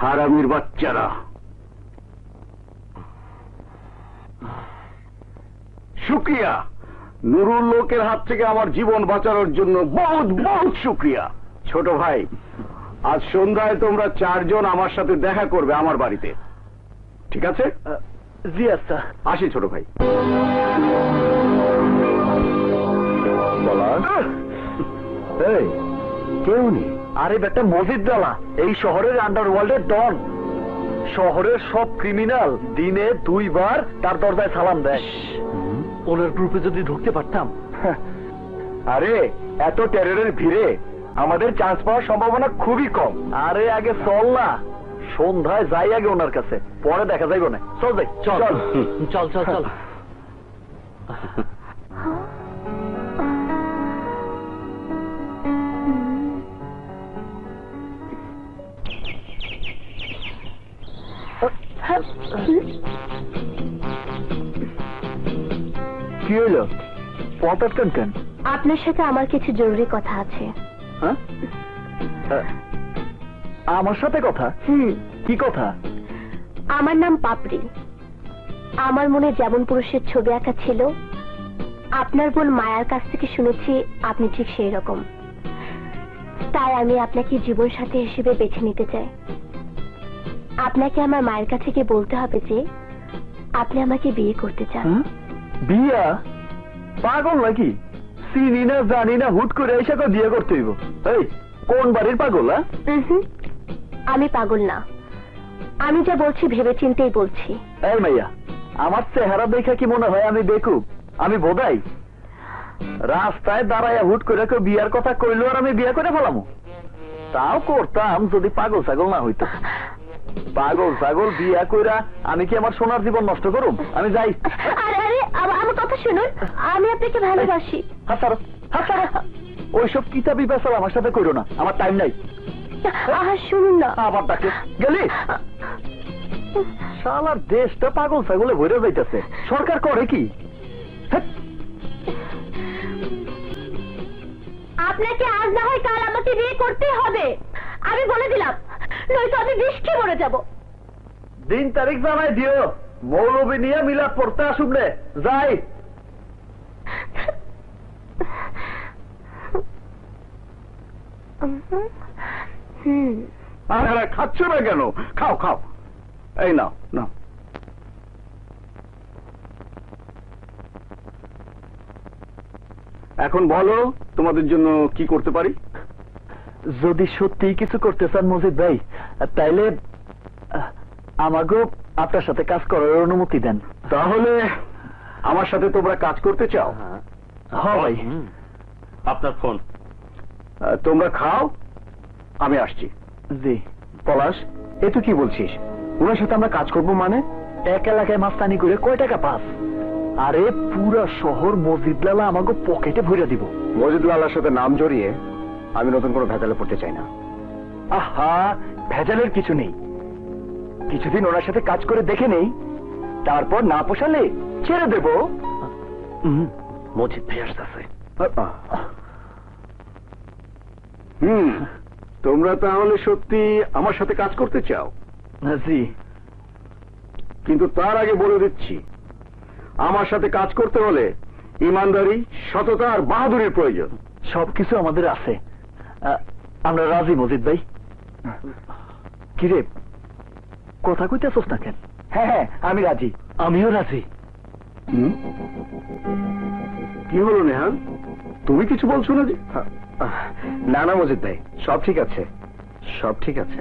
হারামির বাচ্চারা, শুক্রিয়া। নুরুল লোকের হাত থেকে আমার জীবন বাঁচানোর জন্য বহুত বহুত শুক্রিয়া। ছোট ভাই, আজ সন্ধ্যায় তোমরা 4 জন আমার সাথে দেখা করবে আমার বাড়িতে, ঠিক আছে? জি আচ্ছা। আসি ছোট ভাই। পলাশ, এই কেউ নেই? আরে বেটা মজিদওয়ালা, এই শহরের আন্ডারওয়ার্ল্ডের ডন। শহরের সব ক্রিমিনাল দিনে 2 বার তার দরজায় সালাম দেয়। ওনার গ্রুপে যদি ঢুকতে পারতাম। আরে এত টেররের ভিড়ে আমাদের চান্স পাওয়ার সম্ভাবনা খুবই কম। আরে আগে চল না, সন্ধ্যায় যাই আগে ওনার কাছে, পরে দেখা যাইব না। চল যাই, চল চল চল চল। কি হইল? পথ আটকান কেন? আপনার সাথে আমার কিছু জরুরি কথা আছে। হ্যাঁ? আমার সাথে কথা? কি কথা? আমার নাম পাপড়ি। আমার মনে যেমন পুরুষের ছবি আঁকা ছিল, আপনার বোন মায়ার কাছ থেকে শুনেছি আপনি ঠিক সেই রকম। তাই আমি আপনাকে জীবন সাথী হিসেবে বেছে নিতে চাই। আপনাকে আমার মায়ের কাছে গিয়ে বলতে হবে যে আপনি আমাকে বিয়ে করতে চান। বিয়া? পাগল নাকি? চিনি না জানি না, হুট করে এসে বিয়ে করতে হইব? এই কোন বাড়ির পাগল? আমি পাগল না, আমি যা বলছি ভেবে চিন্তেই বলছি। এই মাইয়া, আমার চেহারা দেখা কি মনে হয় আমি বেকুব? আমি বোধাই রাস্তায় দাঁড়ায় হুট করে কেউ বিয়ার কথা কইলো আর আমি বিয়ে করে ফেলামো? তাও করতাম যদি পাগল ছাগল না হইতো। পাগল ছাগল বিয়া কইরা আমি কি আমার সোনার জীবন নষ্ট করুম? আমি যাই। আরে আরে আমার কথা শুনুন, আমি আপনাকে ভালোবাসি। হাসারো হাসারো, ওইসব কিতাবি বেসাল আমার সাথে কইরো না, আমার টাইম নাই। শুনুন না। আবার ডাকে গেলি? শালার দেশটা পাগল ছাগলে ভরে যাইতেছে, সরকার করে কি? আপনাকে আজ না হয় কাল আমাকে বিয়ে করতে হবে, আমি বলে দিলাম, নয়তো আমি বিষ খেয়ে মরে যাব। দিন তারিখ জানাই দিও, মৌলবী নিয়ে মিলাদ পড়তে আসুক রে। যাই। আরে খাচ্ছ না কেন? খাও খাও, এই নাও নাও। এখন বলো তোমাদের জন্য কি করতে পারি? যদি সত্যি কিছু করতে চান মজিদ ভাই, তাইলে আমাকেও আপনার সাথে কাজ করার অনুমতি দেন। তাহলে আমার সাথে তোমরা কাজ করতে চাও? হ্যাঁ ভাই। আপনার ফোন। তোমরা খাও, আমি আসছি। জি। পলাশ, এ তুই কি বলছিস? ওনার সাথে আমরা কাজ করব মানে? এক এলাকায় মাস্তানি করে কয় টাকা পাস? আরে পুরা শহর মজিদলালা আমাকে পকেটে ভরে দিব। মজিদুল্লাহর সাথে নাম জড়িয়ে আমি নতুন কোনো ভেজালে পড়তে চাই না। আহা, ভেজালের কিছু নেই। কিছুদিন ওনার সাথে কাজ করে দেখে নেই, তারপর না পোষালে ছেড়ে দেব। মজিদ ভাই আসতেছে। তোমরা তাহলে সত্যি আমার সাথে কাজ করতে চাও? জি। কিন্তু তার আগে বলে দিচ্ছি, আমার সাথে কাজ করতে হলে ইমানদারি, সততা আর বাহাদুরির প্রয়োজন। সবকিছু আমাদের আছে, আমরা রাজি মজিদ ভাই। কিরে, কথা কইতেছস না কেন? হ্যাঁ হ্যাঁ, আমি রাজি। আমিও রাজি। কি হলো নেহান, তুমি কিছু বলছো না যে? না না মজিদ ভাই, সব ঠিক আছে, সব ঠিক আছে।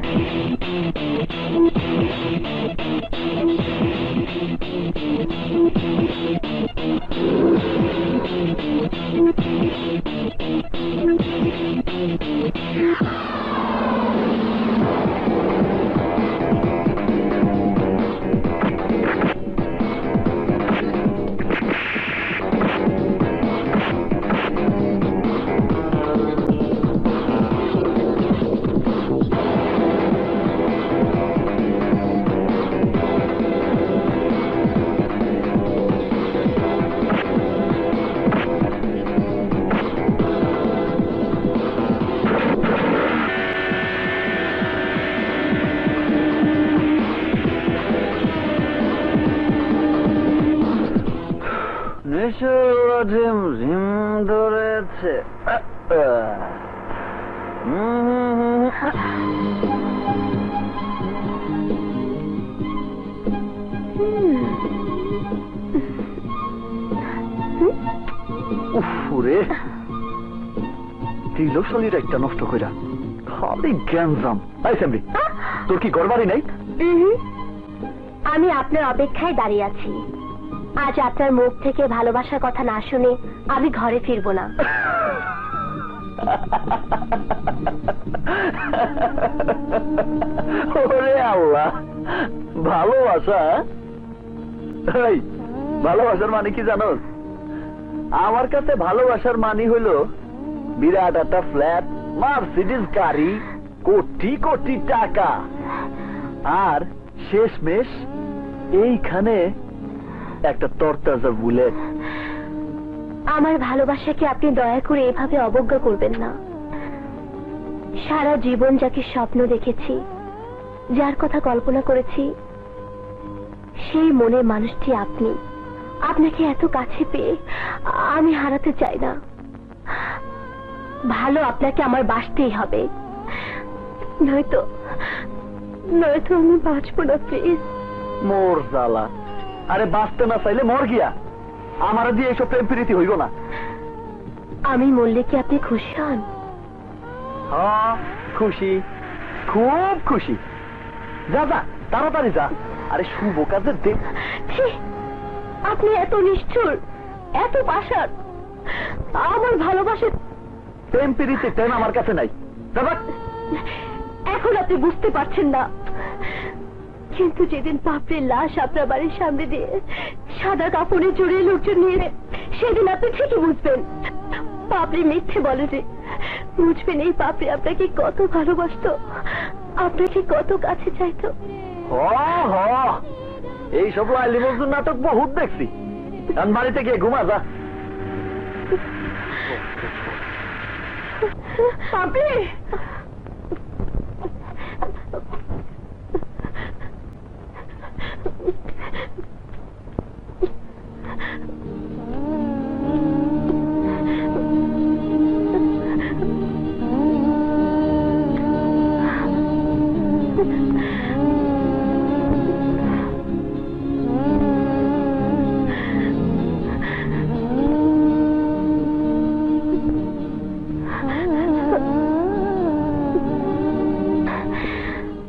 ঝিম ঝিম ধরেছে। উফরে দিল শরীর একটা নষ্ট কইরা খালি গ্যাঞ্জাম। আই স্যামরি, তোর কি গড়বাড়ি নাই? আমি আপনার অপেক্ষায় দাঁড়িয়ে আছি। আজ আপনার মুখ থেকে ভালোবাসার কথা না শুনে আমি ঘরে ফিরবো না। ওরে আল্লাহ, ভালোবাসা? এই, ভালোবাসার মানে কি জানোস? আমার কাছে ভালোবাসার মানে হইল বিরাট একটা ফ্ল্যাট, মার্সিডিজ গাড়ি, কোটি কোটি টাকা, আর শেষমেশ এইখানে একটা তরতাজা বুলেট। আমার ভালোবাসাকে আপনি দয়া করে এভাবে অবজ্ঞা করবেন না। সারা জীবন যাকে স্বপ্ন দেখেছি, যার কথা কল্পনা করেছি, সেই মনের মানুষটি আপনি। আপনাকে এত কাছে পেয়ে আমি হারাতে চাই না। ভালো আপনাকে আমার বাসতেই হবে, নয়তো নয়তো আমি বাঁচবো না। প্লিজ। মোর জ্বালা, আরে বাঁচতে না চাইলে মর গিয়া, আমার দিয়ে এইসব প্রেম প্রীতি হইব না। আমি মরলে কি আপনি খুশি হন? হ্যাঁ, খুশি, খুব খুশি। যা যা, তাড়াতাড়ি যা। আরে শুভ কাজে দেখ। ছি, আপনি এত নিষ্ঠুর, এত পাষাণ। আমার ভালোবাসা প্রেম প্রীতি প্রেম আমার কাছে নাই। এখন আপনি বুঝতে পারছেন না, কিন্তু যেদিন পাপড়ির লাশ আপনার বাড়ির সামনে দিয়ে সাদা কাপড়ে জড়িয়ে লোকজন নিয়ে সেদিন আপনি ঠিকই বুঝবেন পাপড়ি মিথ্যে বলে যে। বুঝবেন এই পাপড়ি আপনাকে কত ভালোবাসতো, আপনাকে কত কাছে চাইতো। এইসব লাইলি মজদুর নাটক বহুত দেখছি। আমি বাড়িতে গিয়ে ঘুমা যা। পাপড়ি,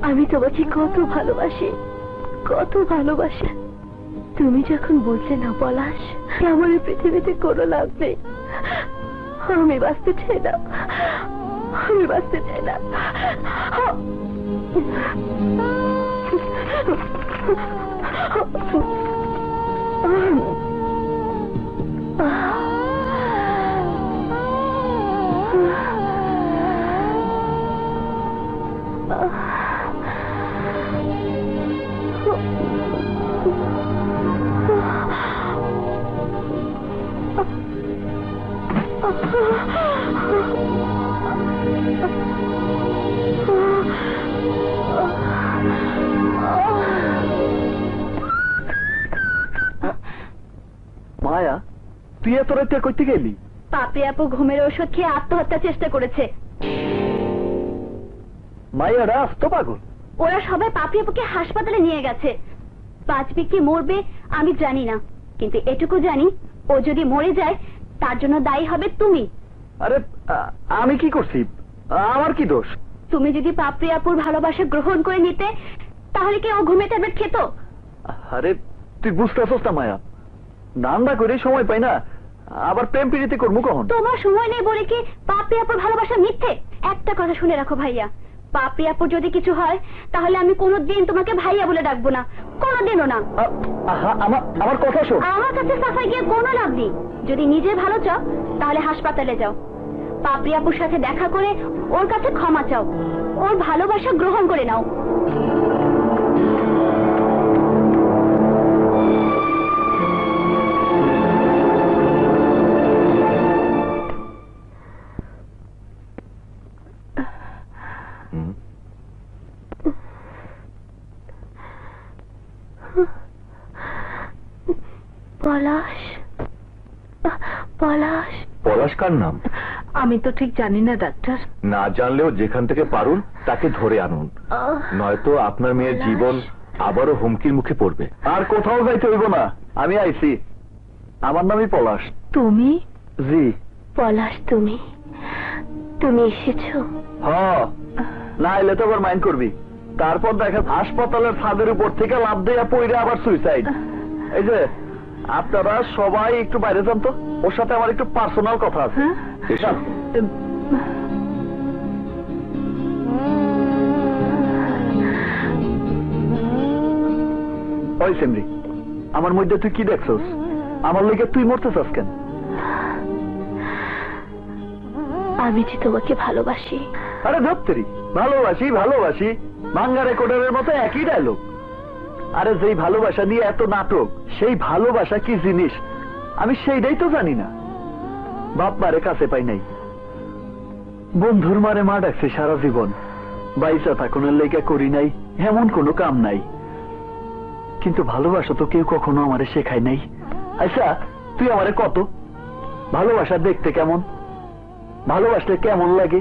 আমি তোমাকে কত ভালোবাসি, কত ভালোবাসি। তুমি যখন বুঝলে না পলাশ, আমার এই পৃথিবীতে কোনো লাভ নেই। আমি বাঁচতে চাই না, আমি বাঁচতে চাই না। মায়া, তুই এত রাতে করতে গেলি? পাপড়ি আপু ঘুমের ওষুধ খেয়ে আত্মহত্যার চেষ্টা করেছে। মায়ারা আস্ত পাগল। ওরা সবাই পাপড়ি আপুকে হাসপাতালে নিয়ে গেছে। বাঁচবে কি মরবে আমি জানি না, কিন্তু এটুকু জানি ও যদি মরে যায় তার জন্য দায়ী হবে তুমি। আরে আমি কি করছি? আমার কি দোষ? তুমি যদি পাপড়ি আপুর ভালোবাসা গ্রহণ করে নিতে তাহলে কি ও ঘুমে ট্যাবলেট খেত? আরে তুই বুঝতেছস না মায়া, নান্দা করে সময় পাই না, আবার প্রেম প্রীতি করবো কখন? তোমার সময় নেই বলে কি পাপড়ি আপুর ভালোবাসা মিথ্যে? একটা কথা শুনে রাখো ভাইয়া, পাপড়ি আপুর যদি কিছু হয় তাহলে আমি কোনোদিন তোমাকে ভাইয়া বলে ডাকবো না, কোনোদিনও না। আমার কথা শোন। আমার কাছে সাফাই গিয়ে কোনো লাভ নেই। যদি নিজে ভালো চাও তাহলে হাসপাতালে যাও, পাপড়ি আপুর সাথে দেখা করে ওর কাছে ক্ষমা চাও, ওর ভালোবাসা গ্রহণ করে নাও। পলাশ, পলাশ, পলাশ কার নাম? আমি তো ঠিক জানি না ডাক্তার। না জানলেও যেখান থেকে পারুন তাকে ধরে আনুন, নয়তো আপনার মেয়ের জীবন আবারও হুমকির মুখে পড়বে। আর কোথাও যাইতে হইব না, আমি আইছি। আমার নামই পলাশ। তুমি? জি। পলাশ, তুমি তুমি এসেছো? হ্যাঁ, না এলে তো আবার মাইন্ড করবি। তারপর দেখা হাসপাতালের ছাদের উপর থেকে লাফ দিয়ে পড়ে আবার সুইসাইড। এই যে আপনারা সবাই একটু বাইরে যান তো, ওর সাথে আমার একটু পার্সোনাল কথা আছে। যান। ওই সেমরি, আমার মধ্যে তুই কি দেখছস? আমার লেগে তুই মরতেছস কেন? আমি যে তোমাকে ভালোবাসি। আরে ধরতেরি, ভালোবাসি ভালোবাসি ভাঙ্গা রেকর্ডারের মতো একই ডায়লগ। আরে যেই ভালোবাসা নিয়ে এত নাটক, সেই ভালোবাসা কি জিনিস আমি সেইটাই তো জানি না। বাপ মারে কাছে পাই নাই, বন্ধুর মারে মা ডাকছে সারা জীবন। বাইসা থাকুনের লেগে করি নাই এমন কোনো কাম নাই, কিন্তু ভালোবাসা তো কেউ কখনো আমারে শেখায় নাই। আচ্ছা তুই আমারে কত ভালোবাসা দেখতে কেমন, ভালোবাসলে কেমন লাগে?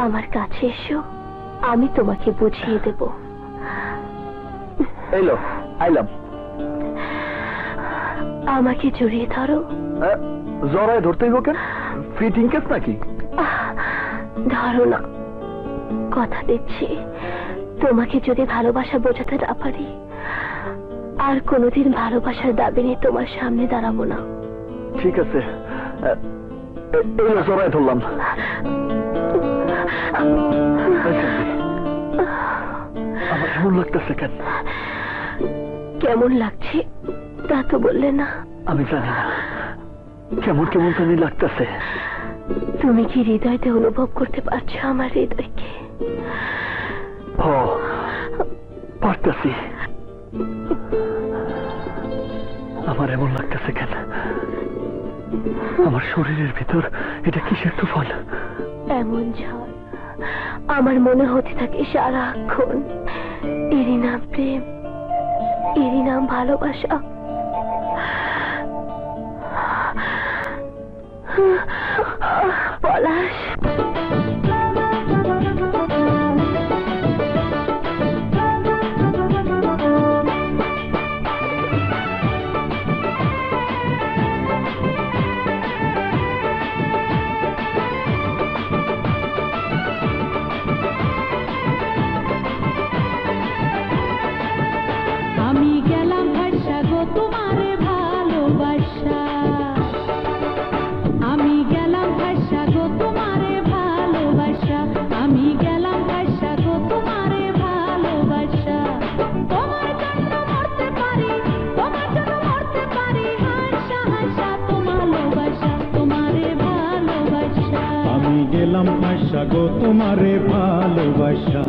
আমার কাছে এসো, আমি তোমাকে বুঝিয়ে দেব। এলো আইলাম। আমাকে জড়িয়ে ধরো। জড়ায় ধরতেই হোক, ফিটিং কেস নাকি? ধরো না, কথা দিচ্ছি তোমাকে যদি ভালোবাসা বোঝাতে না পারি, আর কোনোদিন ভালোবাসার দাবি নিয়ে তোমার সামনে দাঁড়াবো না। ঠিক আছে, এলো জড়ায় ধরলাম। আমার কেমন লাগতেছে কেন? কেমন লাগছে তা তো বললে না। আমি জানি না, কেমন কেমন জানি লাগতেছে। তুমি কি হৃদয়তে অনুভব করতে পারছো আমার হৃদয়কে? পারতেছি। আমার এমন লাগতেছে কেন? আমার শরীরের ভিতর এটা কিসের তুফান? এমন ঝড় আমার মনে হতে থাকে সারাক্ষণ। এরই নাম প্রেম, এরই নাম ভালোবাসা। পলাশ, আমি গেলাম ভাষা গো তোমারে ভালোবাসা, আমি গেলাম ভাষা গো তোমারে ভালোবাসা, আমি গেলাম ভাষা গো তোমারে ভালোবাসা। তোমার জন্য মরতে পারি, তোমার জন্য মরতে পারি, হাসা হাসা তোমার ভালোবাসা, তোমারে ভালোবাসা। আমি গেলাম ভাষা গো তোমারে ভালোবাসা,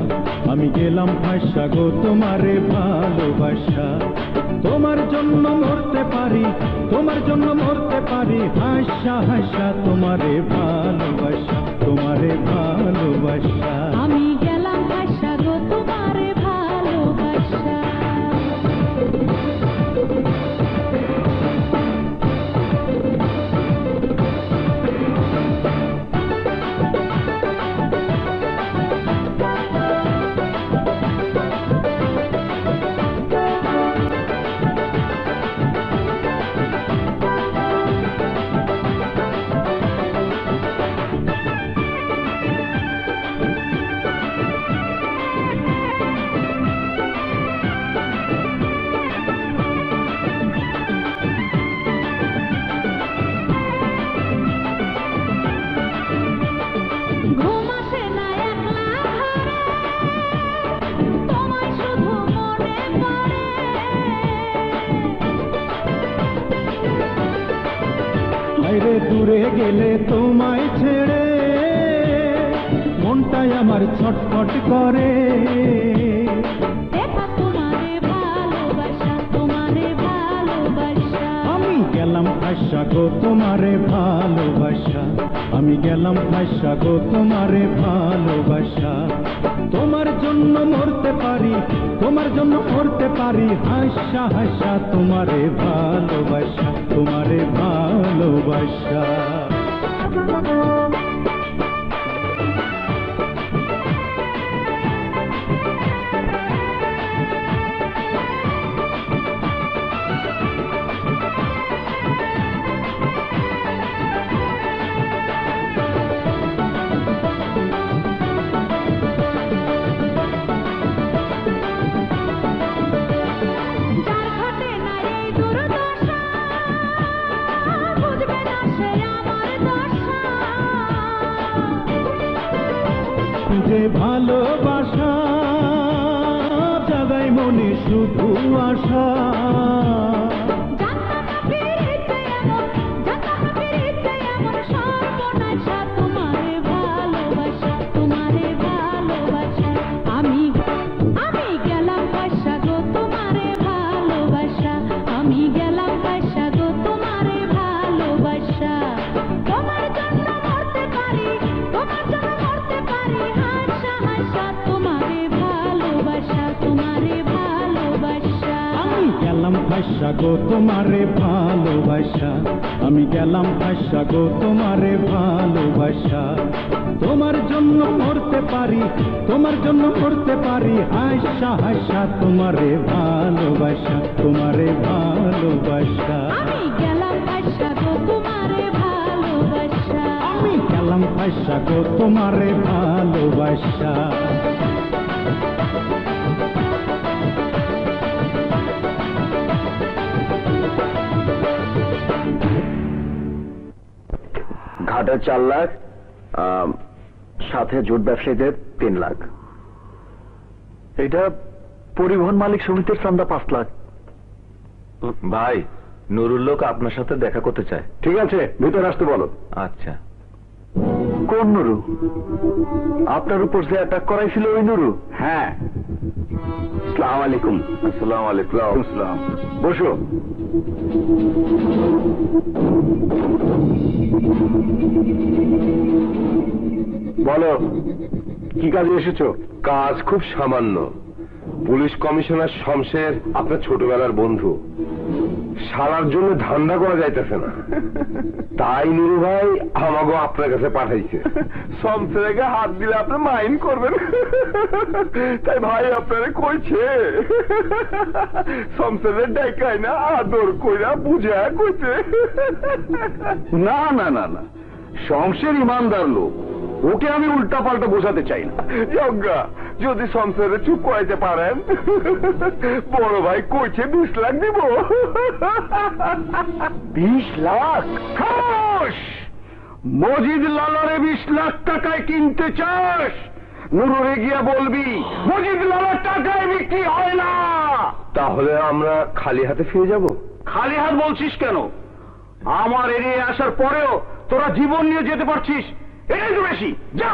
আমি গেলাম ভাষা গো তোমারে ভালোবাসা। তোমার জন্য মরতে পারি, তোমার জন্য মরতে পারি, হাসা হাসা তোমারে ভালোবাসা, তোমারে ভালোবাসা। আমি গেলাম ভাষা গো তোমারে ভালোবাসা। ঘুম আসে না একলা ঘরে, তোমায় শুধু মনে পড়ে। বাইরে দূরে গেলে তোমায় ছেড়ে মনটাই আমার ছটফট করে। দেখা তোমারে ভালোবাসা, তোমারে ভালোবাসা। আমি গেলাম ভাষা গো তোমারে ভালোবাসা, আমি গেলাম ভাষা গো তোমারে ভালোবাসা। তোমার জন্য মরতে পারি, তোমার জন্য মরতে পারি, হাসা হাসা তোমারে ভালোবাসা, তোমারে ভালোবাসা। যার ঘটে না এই দুর্দশা, বুঝবে না সে আমার দশা। যে ভালোবাসা জাগায় মনে শুধু আশা, জানতাম না ফিরিতে এমন, জানতাম না ফিরিতে এমন সর্বনাশা। তোমারে ভালোবাসা, তোমারে ভালোবাসা, আমি গেলাম কাশা গো তোমারে ভালোবাসা, আমি গেলাম কাশা গো তোমারে ভালোবাসা। তোমার জন্য মরতে পারি, তোমার জন্য মরতে পারি, হাসা হাসা। তোমারে ভালোবাসা, তোমারে ভালোবাসা। আমি গেলাম ফাঁসা গো তোমারে ভালোবাসা, আমি গেলাম ফাঁসা গো তোমারে ভালোবাসা। তোমার জন্য মরতে পারি, তোমার জন্য মরতে পারি, হাসা হাসা। তোমারে ভালোবাসা, তোমারে ভালোবাসা, আমি গেলাম কাশা গো তোমারে ভালোবাসা। আমি গেলাম ফাঁসা গো তোমারে ভালোবাসা। ঘাটের 4 লাখ, সাথে জোট ব্যবসায়ীদের 3 লাখ। এটা পরিবহন মালিক সমিতির চান্দা 5 লাখ। ভাই, নুরুল লোক আপনার সাথে দেখা করতে চায়। ঠিক আছে, ভিতরে আসতে বলো। আচ্ছা। কোন নুরু? আপনার উপর যে অ্যাটাক করাইছিল ওই নুরু? হ্যাঁ। আসসালামু আলাইকুম। আসসালামু আলাইকুম। আসসালাম। বসো। বলো, কি কাজে এসেছো? কাজ খুব সামান্য। পুলিশ কমিশনার শমশের আপনার ছোটবেলার বন্ধু, সারার জন্য ধান্দা করা যাইতেছে না, তাই নুরু ভাই আমাকে আপনার কাছে পাঠাইছে। শমশেরকে হাত দিলে আপনি মাইন্ড করবেন, তাই ভাই আপনারা কইছে শমশেরের ডাইকাই না আদর কইরা বুঝা কইছে। না না না না, শমশের ইমানদার লোক, ওকে আমি উল্টা পাল্টা বোঝাতে চাই না। যজ্ঞা, যদি শমশেরে চুপ করাইতে পারেন, বড় ভাই কইছে 20 লাখ দিব। 20 লাখ? খামোশ! মজিদ লালারে 20 লাখ টাকায় কিনতে চাস? নুরুরে গিয়া বলবি মজিদ লালার টাকায় বিক্রি হয় না। তাহলে আমরা খালি হাতে ফিরে যাব? খালি হাত বলছিস কেন? আমার এড়িয়ে আসার পরেও তোরা জীবন নিয়ে যেতে পারছিস, এটাই তো বেশি। যা।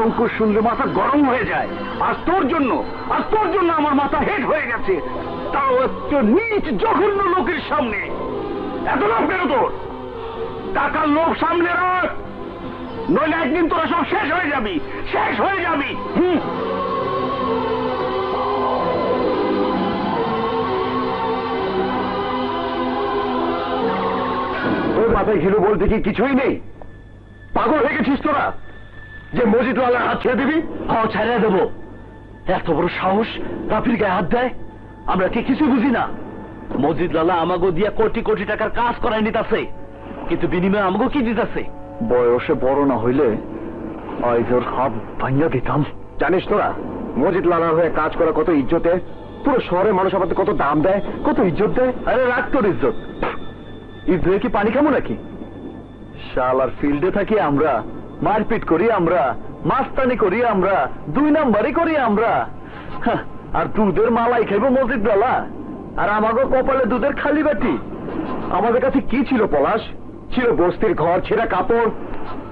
অঙ্ক শুনলে মাথা গরম হয়ে যায়। আর তোর জন্য আমার মাথা হেড হয়ে গেছে, তাও একটা নিচ জঘন্য লোকের সামনে। এত লোভ কেন তোর? টাকার লোভ সামনে রাখ, নইলে একদিন তোরা সব শেষ হয়ে যাবি, শেষ হয়ে যাবি। তোর মাথায় ঘিলু বলতে কি কিছুই নেই? পাগল হয়ে গেছিস তোরা যে মজিদ লালার হাত ছেড়ে দিবি? হাও ছেড়ে দেবো? এত বড় সাহস রাফির গায়ে হাত দেয়? আমরা কি কিছু বুঝি না? মজিদ লালা আমাগো দিয়া কোটি কোটি টাকার কাজ করাই নিতাছে, কিন্তু বিনিময়ে আমাগো কি দিতেছে? বয়সে বড় না হইলে আজ ওর হাত ভাঙিয়া দিতাম। জানিস তোরা মজিদ লালার হয়ে কাজ করা কত ইজ্জতে? পুরো শহরে মানুষ আমাদের কত দাম দেয়, কত ইজ্জত দেয়। আরে রাখ তোর ইজ্জত, ইজ্জতে কি পানি খামো নাকি? শালার ফিল্ডে থাকি আমরা, মারপিট করি আমরা, মাস্তানি করি আমরা, 2 নাম্বারই করি আমরা। আর দুধের মালাই খাইব মসজিদ বেলা, আর আমাকে কপালে দুধের খালি বাটি। আমাদের কাছে কি ছিল পলাশ? ছিল বস্তির ঘর, ছেঁড়া কাপড়।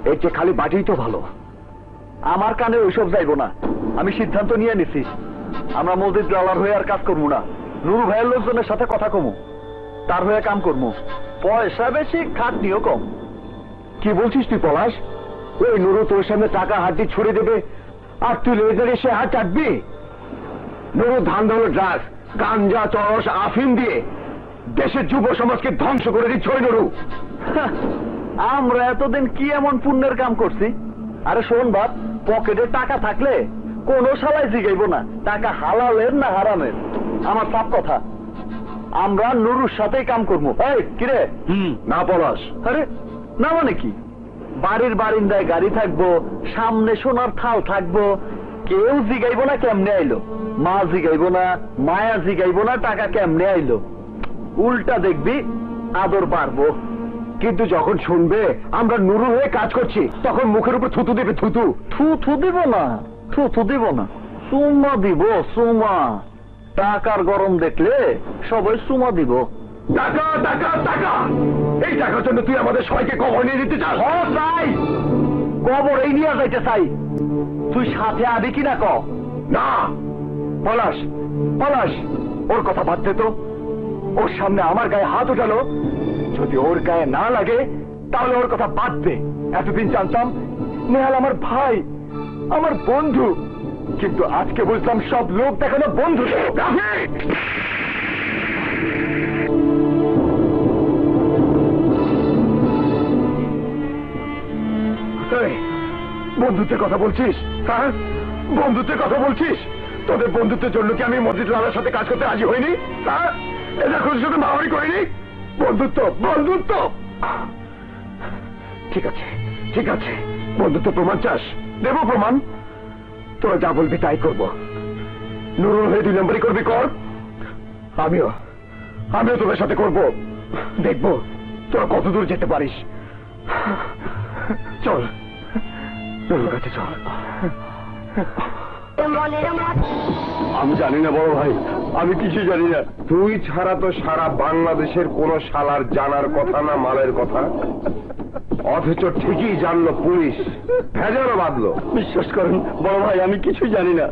এর চেয়ে খালি বাটিই তো ভালো। আমার কানে ওইসব যাইব না। আমি সিদ্ধান্ত নিয়ে নিছি, আমরা মসজিদ বেলার হয়ে আর কাজ করবো না। নুরু ভাইয়ের লোকজনের সাথে কথা কমু, তার হয়ে কাম করবো। পয়সা বেশি, খাটনিও কম। কি বলছিস তুই পলাশ? ওই নুরু তোর সামনে টাকা হাতি ছুড়ে দেবে আর তুই লেজারে এসে হাত চাটবি? নুরু ধান ধরো ড্রাগস, গাঞ্জা, চরস, আফিম দিয়ে দেশের যুব সমাজকে ধ্বংস করে দিচ্ছ ওই নুরু। আমরা এতদিন কি এমন পুণ্যের কাম করছি? আরে শোন বাপ, পকেটে টাকা থাকলে কোনো শালাই জিগাইব না টাকা হালালের না হারামের। আমার সব কথা, আমরা নুরুর সাথেই কাম করবো। এই কিরে, না পলাশ? আরে না মানে কি? বাড়ির বারিন্দায় গাড়ি থাকবো, সামনে সোনার থাল থাকবো, কেউ জিগাইব না কেমনে আইলো, মা জিগাইব না, মায়া জিগাইব না টাকা কেমনে আইলো। উল্টা দেখবি আদর বাড়বো। কিন্তু যখন শুনবে আমরা নুরু হয়ে কাজ করছি, তখন মুখের উপর থুতু দেবে। থুতু থুতু দিব না, থুতু দিব না, সুমা দিব, সুমা। টাকার গরম দেখলে সবাই সুমা দিব। টাকা টাকা টাকা, এই টাকার জন্য তুই আমাদের সবাইকে কবর নিয়ে দিতে চাস? চাই, কবর এই নিয়ে যাইতে চাই। তুই সাথে আবি কিনা ক? না পলাশ, পলাশ ওর কথা বাদ দে তো। ওর সামনে আমার গায়ে হাত উঠালো, যদি ওর গায়ে না লাগে তাহলে ওর কথা বাদ দে। এতদিন জানতাম নেহাল আমার ভাই, আমার বন্ধু, কিন্তু আজকে বুঝলাম সব লোক দেখানো বন্ধু। বন্ধুত্বের কথা বলছিস? হ্যাঁ, বন্ধুত্বের কথা বলছিস? তোদের বন্ধুত্বের জন্য কি আমি মজিদ লালার সাথে কাজ করতে রাজি হইনি? হ্যাঁ, এটা খুশি সাথে মারামারি করিনি। বন্ধুত্ব, বন্ধুত্ব। ঠিক আছে, ঠিক আছে, বন্ধুত্ব প্রমাণ চাস? দেব প্রমাণ। তোরা যা বলবি তাই করবো। নুরুল হয়ে 2 নম্বরই করবি, কর। আমিও তোদের সাথে করব। দেখবো তোরা কত দূর যেতে পারিস। চল নুরুর কাছে চল। আমি জানি না বড় ভাই, আমি কিছু জানি না। তুই ছাড়া তো সারা বাংলাদেশের কোন শালার জানার কথা না মালের কথা, অথচ ঠিকই জানলো পুলিশ, ভেজালও বাঁধলো। বিশ্বাস করেন বড় ভাই, আমি কিছু জানি না।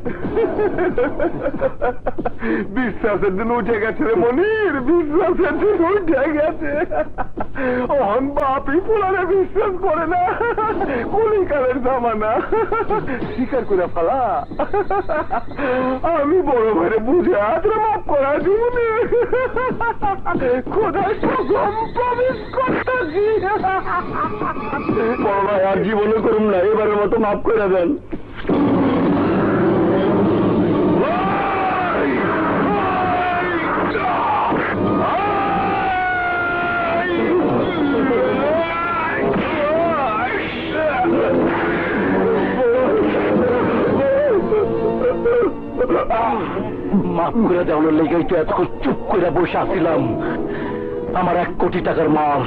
বিশ্বাসের দিন উঠে গেছে রে মনির, বিশ্বাসের দিন উঠে গেছে। ওহন বাপই পোলারে বিশ্বাস করে না, কলিকালের জামানা। স্বীকার করে ফেলা। আমি বড় ভাইরে বুঝে আত্রে মাফ করা জীবনে খোদার কসম প্রমিস করতেছি। বড় ভাই আর জীবনে করুন না, এবারের মতো মাফ করে দেন। মাফ করে দেওয়ার লেগেই তো এত চুপ করে বসে আসছিলাম। আমার 1 কোটি টাকার মাল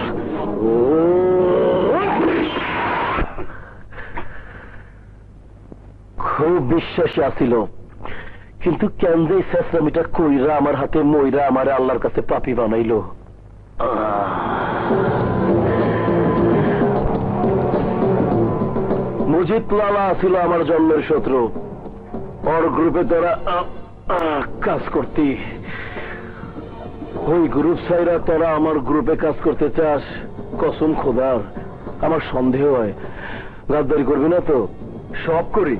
খুব বিশ্বাসী আসিল, কিন্তু কেন যে শেষরামিটা কইরা আমার হাতে মইরা আমার আল্লাহর কাছে পাপী বানাইল। মজিদ লালা ছিল আমার জন্মের শত্রু। ওর গ্রুপে তোরা কাজ করতি, ওই গ্রুপ ছাইরা তোরা আমার গ্রুপে কাজ করতে চাস? কসম খোদার, আমার সন্দেহ হয়। গাদ্দারি করবি না তো? সব করি,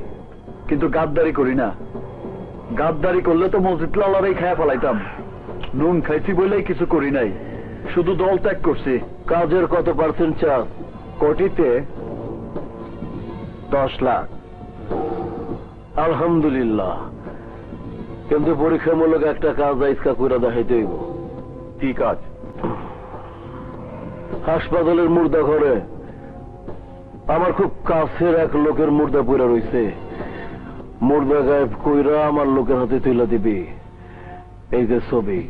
কিন্তু গাদ্দারি করি না। গাদ্দারি করলে তো মসজিদ লালারাই খায়া ফেলাইতাম। নুন খাইছি বলেই কিছু করি নাই, শুধু দল ত্যাগ করছি। কাজের কত পার্সেন্ট চাস? কোটিতে 10 লাখ। আলহামদুলিল্লাহ, কিন্তু পরীক্ষামূলক একটা কাজ আইসকা কইরা দেখাইতে হইব। কি কাজ? হাসপাতালের মুর্দা ঘরে আমার খুব কাছের এক লোকের মুর্দা পইরা রইছে। মুর্দা গায়েব কইরা আমার লোকের হাতে তুইলা দিবি। এই যে ছবি।